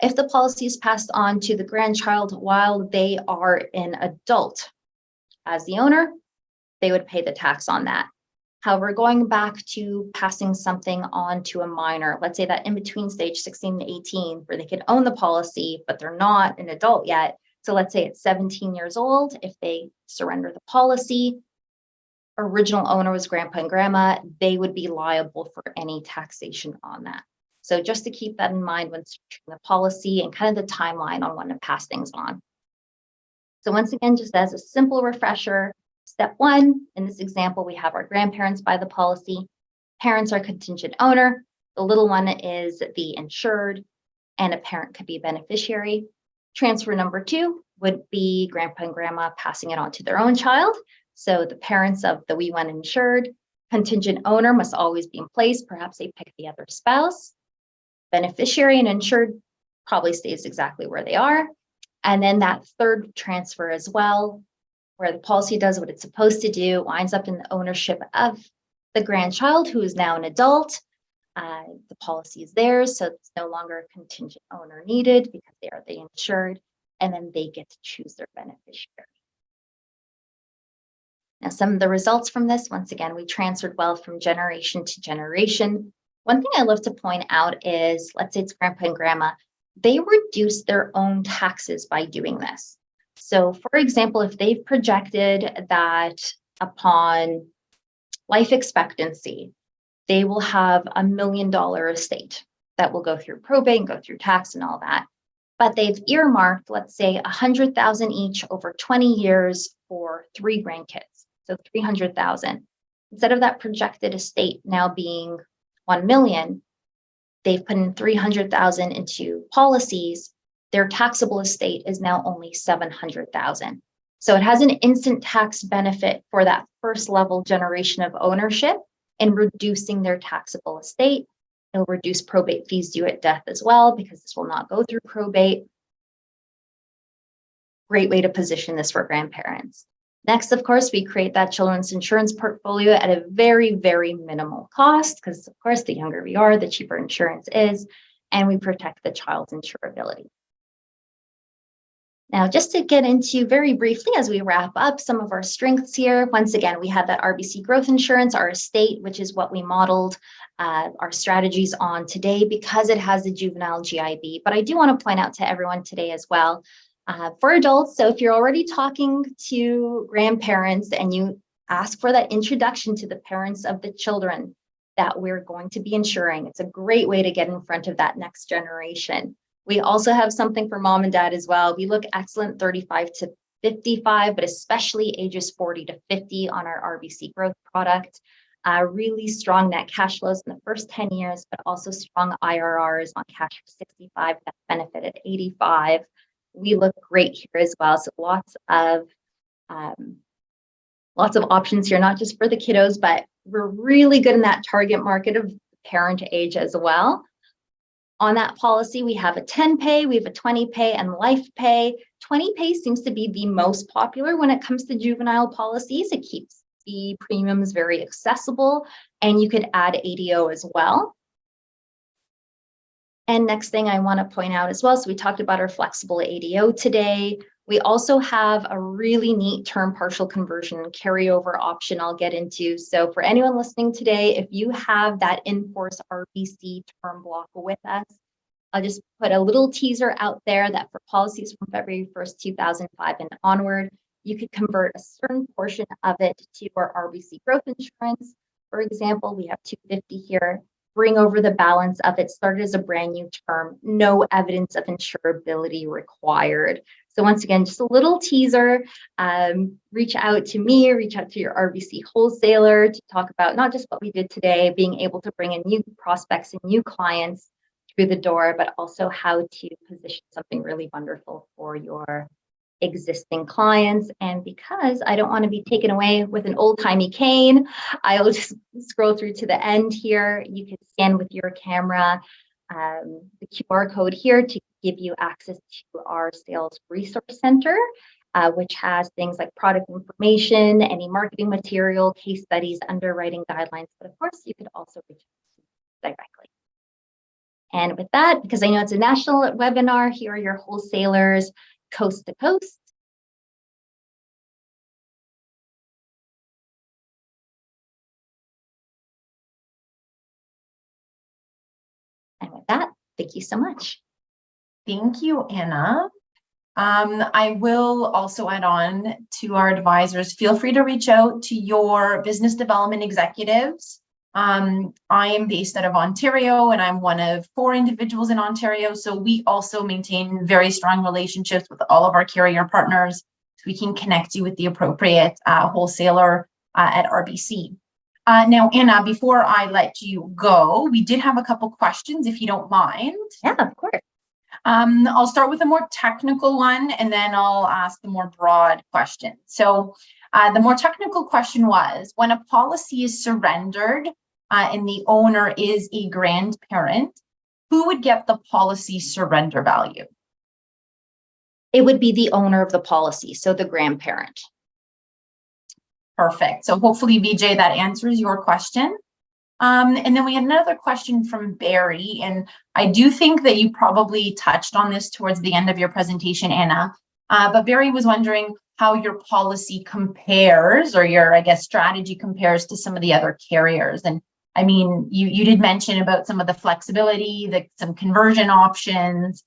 If the policy is passed on to the grandchild while they are an adult as the owner, they would pay the tax on that. However, going back to passing something on to a minor, let's say that in between stage 16 and 18, where they could own the policy, but they're not an adult yet. So let's say it's 17 years old. If they surrender the policy, original owner was grandpa and grandma, they would be liable for any taxation on that. So just to keep that in mind when structuring the policy and kind of the timeline on when to pass things on. So once again, just as a simple refresher, step one, in this example, we have our grandparents buy the policy. Parents are contingent owner. The little one is the insured, and a parent could be a beneficiary. Transfer number two would be grandpa and grandma passing it on to their own child. So the parents of the wee one insured, contingent owner must always be in place. Perhaps they pick the other spouse. Beneficiary and insured probably stays exactly where they are. And then that third transfer as well, where the policy does what it's supposed to do, winds up in the ownership of the grandchild, who is now an adult. The policy is theirs, so it's no longer a contingent owner needed because they are the insured, and then they get to choose their beneficiary. Now, some of the results from this, once again, we transferred wealth from generation to generation. One thing I love to point out is, let's say it's grandpa and grandma, they reduce their own taxes by doing this. So for example, if they've projected that upon life expectancy, they will have $1 million estate that will go through probate and go through tax and all that. But they've earmarked, let's say, $100,000 each over 20 years for 3 grandkids. So 300,000. Instead of that projected estate now being 1 million, they've put in 300,000 into policies. Their taxable estate is now only 700,000. So it has an instant tax benefit for that first level generation of ownership in reducing their taxable estate. It'll reduce probate fees due at death as well, because this will not go through probate. Great way to position this for grandparents. Next, of course, we create that children's insurance portfolio at a very, very minimal cost, because of course, the younger we are, the cheaper insurance is, and we protect the child's insurability. Now, just to get into very briefly as we wrap up some of our strengths here, once again, we have that RBC growth insurance, our estate, which is what we modeled our strategies on today because it has the juvenile GIB. But I do want to point out to everyone today as well, for adults, so if you're already talking to grandparents and you ask for that introduction to the parents of the children that we're going to be insuring, it's a great way to get in front of that next generation. We also have something for mom and dad as well. We look excellent 35 to 55, but especially ages 40 to 50 on our RBC growth product. Really strong net cash flows in the first 10 years, but also strong IRRs on cash for 65, that benefit at 85. We look great here as well. So lots of options here, not just for the kiddos, but we're really good in that target market of parent age as well. On that policy, we have a 10 pay, we have a 20 pay, and life pay. 20 pay seems to be the most popular when it comes to juvenile policies. It keeps the premiums very accessible, and you could add ADO as well. And next thing I want to point out as well, so we talked about our flexible ADO today. We also have a really neat term partial conversion carryover option I'll get into. So for anyone listening today, if you have that in-force RBC term block with us, I'll just put a little teaser out there that for policies from February 1st, 2005 and onward, you could convert a certain portion of it to our RBC growth insurance. For example, we have 250 here. Bring over the balance of it, started as a brand new term, no evidence of insurability required. So once again, just a little teaser, reach out to me, reach out to your RBC wholesaler to talk about not just what we did today, being able to bring in new prospects and new clients through the door, but also how to position something really wonderful for your existing clients. And because I don't want to be taken away with an old-timey cane, I'll just scroll through to the end here. You can scan with your camera the QR code here to give you access to our sales resource center, which has things like product information, any marketing material, case studies, underwriting guidelines. But of course, you could also reach out directly. And with that, because I know it's a national webinar, here are your wholesalers coast to coast. And with that, thank you so much. Thank you, Anna. I will also add on to our advisors, feel free to reach out to your business development executives. I am based out of Ontario and I'm one of 4 individuals in Ontario. So we also maintain very strong relationships with all of our carrier partners. So we can connect you with the appropriate wholesaler at RBC. Now, Anna, before I let you go, we did have a couple questions, if you don't mind. Yeah, of course. I'll start with a more technical one, and then I'll ask the more broad question. So the more technical question was, when a policy is surrendered and the owner is a grandparent, who would get the policy surrender value? It would be the owner of the policy, so the grandparent. Perfect. So hopefully, Vijay, that answers your question. And then we had another question from Barry, and I do think that you probably touched on this towards the end of your presentation, Anna, but Barry was wondering how your policy compares, or your, I guess, strategy compares to some of the other carriers. And I mean, you did mention about some of the flexibility, some conversion options.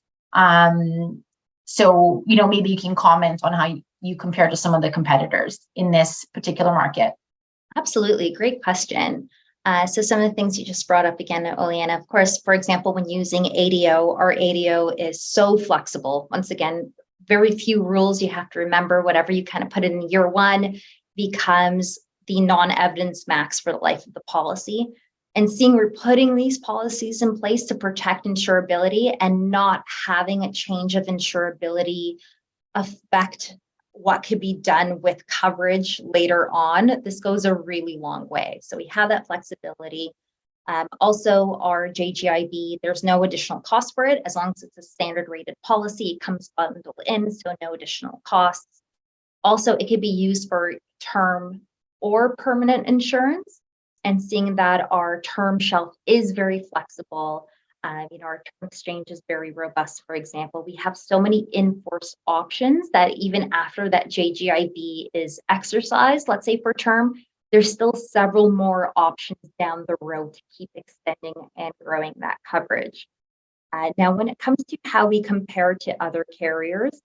So, maybe you can comment on how you compare to some of the competitors in this particular market. Absolutely, great question. So some of the things you just brought up again, Oleana, of course, for example, when using ADO, our ADO is so flexible. Once again, very few rules you have to remember. Whatever you kind of put in year 1 becomes the non-evidence max for the life of the policy. And seeing we're putting these policies in place to protect insurability and not having a change of insurability affect what could be done with coverage later on, this goes a really long way. So we have that flexibility. Also, our JGIB, there's no additional cost for it. As long as it's a standard rated policy, it comes bundled in, so no additional costs. Also, it could be used for term or permanent insurance. And seeing that our term shelf is very flexible, our term exchange is very robust, for example. We have so many in-force options that even after that JGIB is exercised, let's say for term, there's still several more options down the road to keep extending and growing that coverage. Now, when it comes to how we compare to other carriers,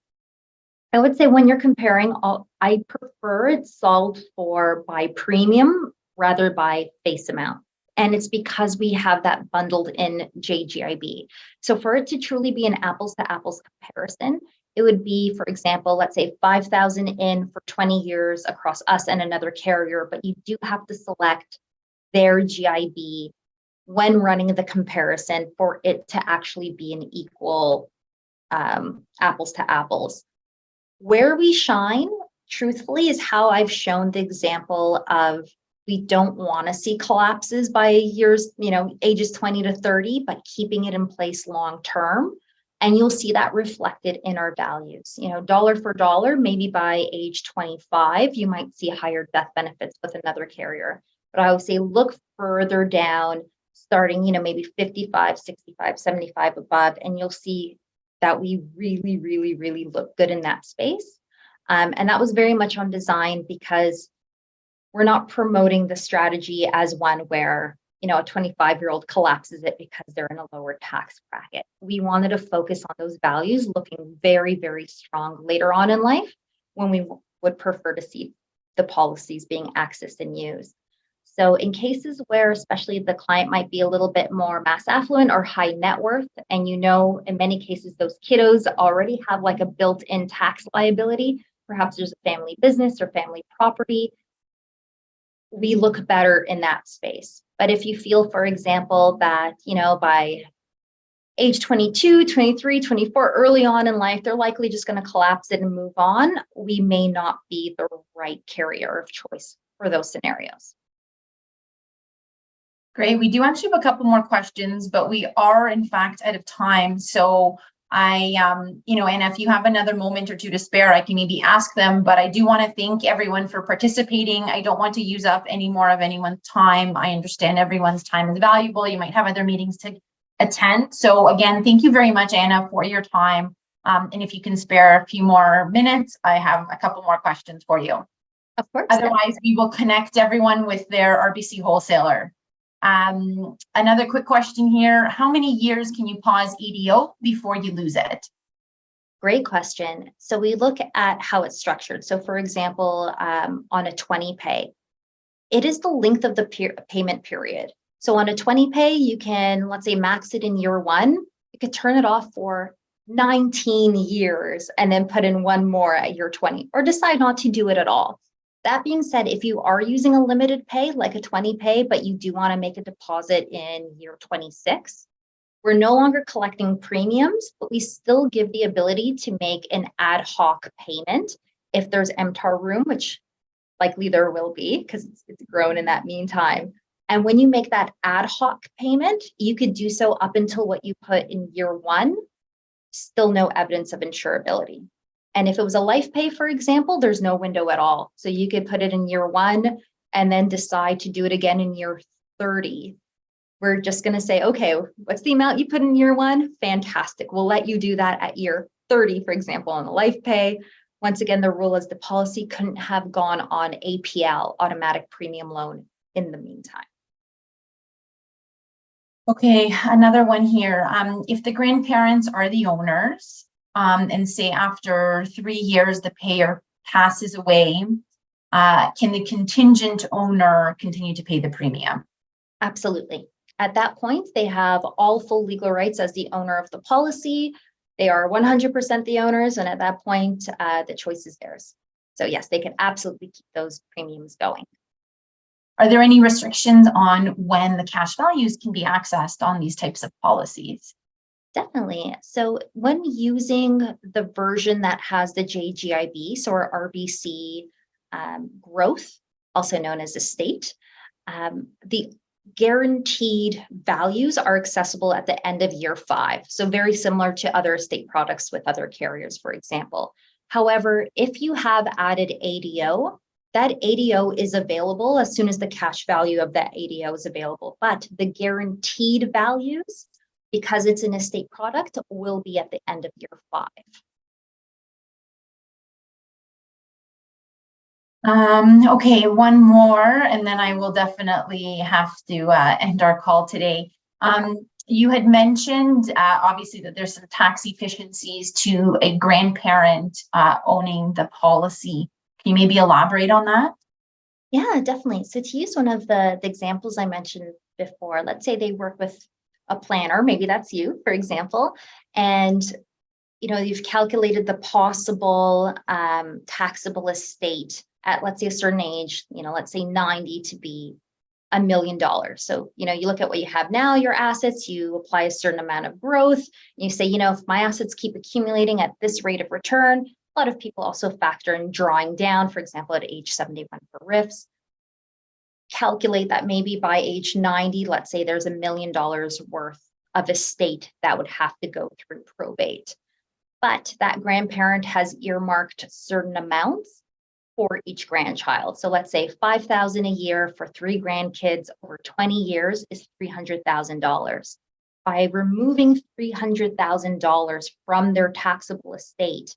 I would say when you're comparing, I prefer it solved for by premium rather by face amount. And it's because we have that bundled in JGIB. So for it to truly be an apples to apples comparison, it would be, for example, let's say 5,000 in for 20 years across us and another carrier, but you do have to select their GIB when running the comparison for it to actually be an equal apples to apples. Where we shine, truthfully, is how I've shown the example of we don't want to see collapses by years, ages 20 to 30, but keeping it in place long term. And you'll see that reflected in our values. Dollar for dollar, maybe by age 25, you might see higher death benefits with another carrier. But I would say look further down, starting, maybe 55, 65, 75 above, and you'll see that we really, really, really look good in that space. And that was very much on design because we're not promoting the strategy as one where, a 25-year-old collapses it because they're in a lower tax bracket. We wanted to focus on those values looking very, very strong later on in life when we would prefer to see the policies being accessed and used. So in cases where especially the client might be a little bit more mass affluent or high net worth, and in many cases, those kiddos already have like a built-in tax liability, perhaps there's a family business or family property, we look better in that space. But if you feel, for example, that, by age 22, 23, 24, early on in life, they're likely just going to collapse it and move on. We may not be the right carrier of choice for those scenarios. Great. We do actually have a couple more questions, but we are in fact out of time. So and if you have another moment or two to spare, I can maybe ask them, but I do want to thank everyone for participating. I don't want to use up any more of anyone's time. I understand everyone's time is valuable. You might have other meetings to attend. So again, thank you very much, Anna, for your time. And if you can spare a few more minutes, I have a couple more questions for you. Of course. Otherwise, we will connect everyone with their RBC wholesaler. Another quick question here. How many years can you pause EDO before you lose it? Great question. So we look at how it's structured. So for example, on a 20 pay, it is the length of the payment period. So on a 20 pay, you can, let's say, max it in year one. You could turn it off for 19 years and then put in one more at year 20, or decide not to do it at all. That being said, if you are using a limited pay, like a 20 pay, but you do want to make a deposit in year 26, we're no longer collecting premiums, but we still give the ability to make an ad hoc payment if there's MTAR room, which likely there will be because it's grown in that meantime. And when you make that ad hoc payment, you could do so up until what you put in year one, still no evidence of insurability. And if it was a life pay, for example, there's no window at all. So you could put it in year one and then decide to do it again in year 30. We're just going to say, okay, what's the amount you put in year one? Fantastic. We'll let you do that at year 30, for example, on the life pay. Once again, the rule is the policy couldn't have gone on APL, automatic premium loan, in the meantime. Okay, another one here. If the grandparents are the owners, and say after 3 years the payer passes away, can the contingent owner continue to pay the premium? Absolutely. At that point, they have all full legal rights as the owner of the policy. They are 100% the owners, and at that point, the choice is theirs. So yes, they can absolutely keep those premiums going. Are there any restrictions on when the cash values can be accessed on these types of policies? Definitely. So when using the version that has the JGIB, so our RBC growth, also known as estate, the guaranteed values are accessible at the end of year 5. So very similar to other estate products with other carriers, for example. However, if you have added ADO, that ADO is available as soon as the cash value of that ADO is available. But the guaranteed values, because it's an estate product, will be at the end of year 5. Okay, one more, and then I will definitely have to end our call today. You had mentioned, obviously, that there's some tax efficiencies to a grandparent owning the policy. Can you maybe elaborate on that? Yeah, definitely. So to use one of the examples I mentioned before, let's say they work with a planner, maybe that's you, for example, and you've calculated the possible taxable estate at, let's say, a certain age, let's say 90 to be $1 million. So, you look at what you have now, your assets, you apply a certain amount of growth, and you say, if my assets keep accumulating at this rate of return. A lot of people also factor in drawing down, for example, at age 71 for RIFs. Calculate that maybe by age 90, let's say there's $1 million worth of estate that would have to go through probate. But that grandparent has earmarked certain amounts for each grandchild. So let's say $5,000 a year for 3 grandkids over 20 years is $300,000. By removing $300,000 from their taxable estate,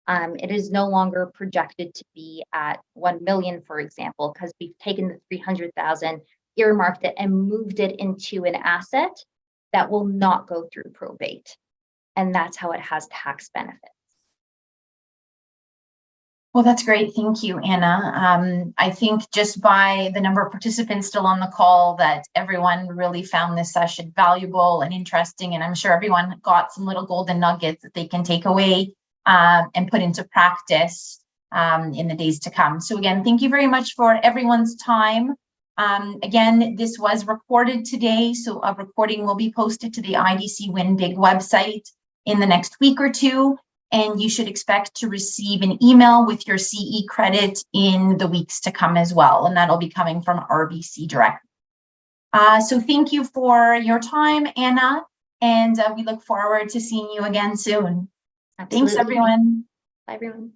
it is no longer projected to be at 1 million, for example, because we've taken the 300,000, earmarked it, and moved it into an asset that will not go through probate. And that's how it has tax benefits. Well, that's great. Thank you, Anna. I think just by the number of participants still on the call that everyone really found this session valuable and interesting. And I'm sure everyone got some little golden nuggets that they can take away and put into practice in the days to come. So again, thank you very much for everyone's time. Again, this was recorded today, so a recording will be posted to the IDC Win Big website in the next week or two, and you should expect to receive an email with your CE credit in the weeks to come as well, and that'll be coming from RBC directly. So thank you for your time, Anna, and we look forward to seeing you again soon. Absolutely. Thanks, everyone. Bye, everyone.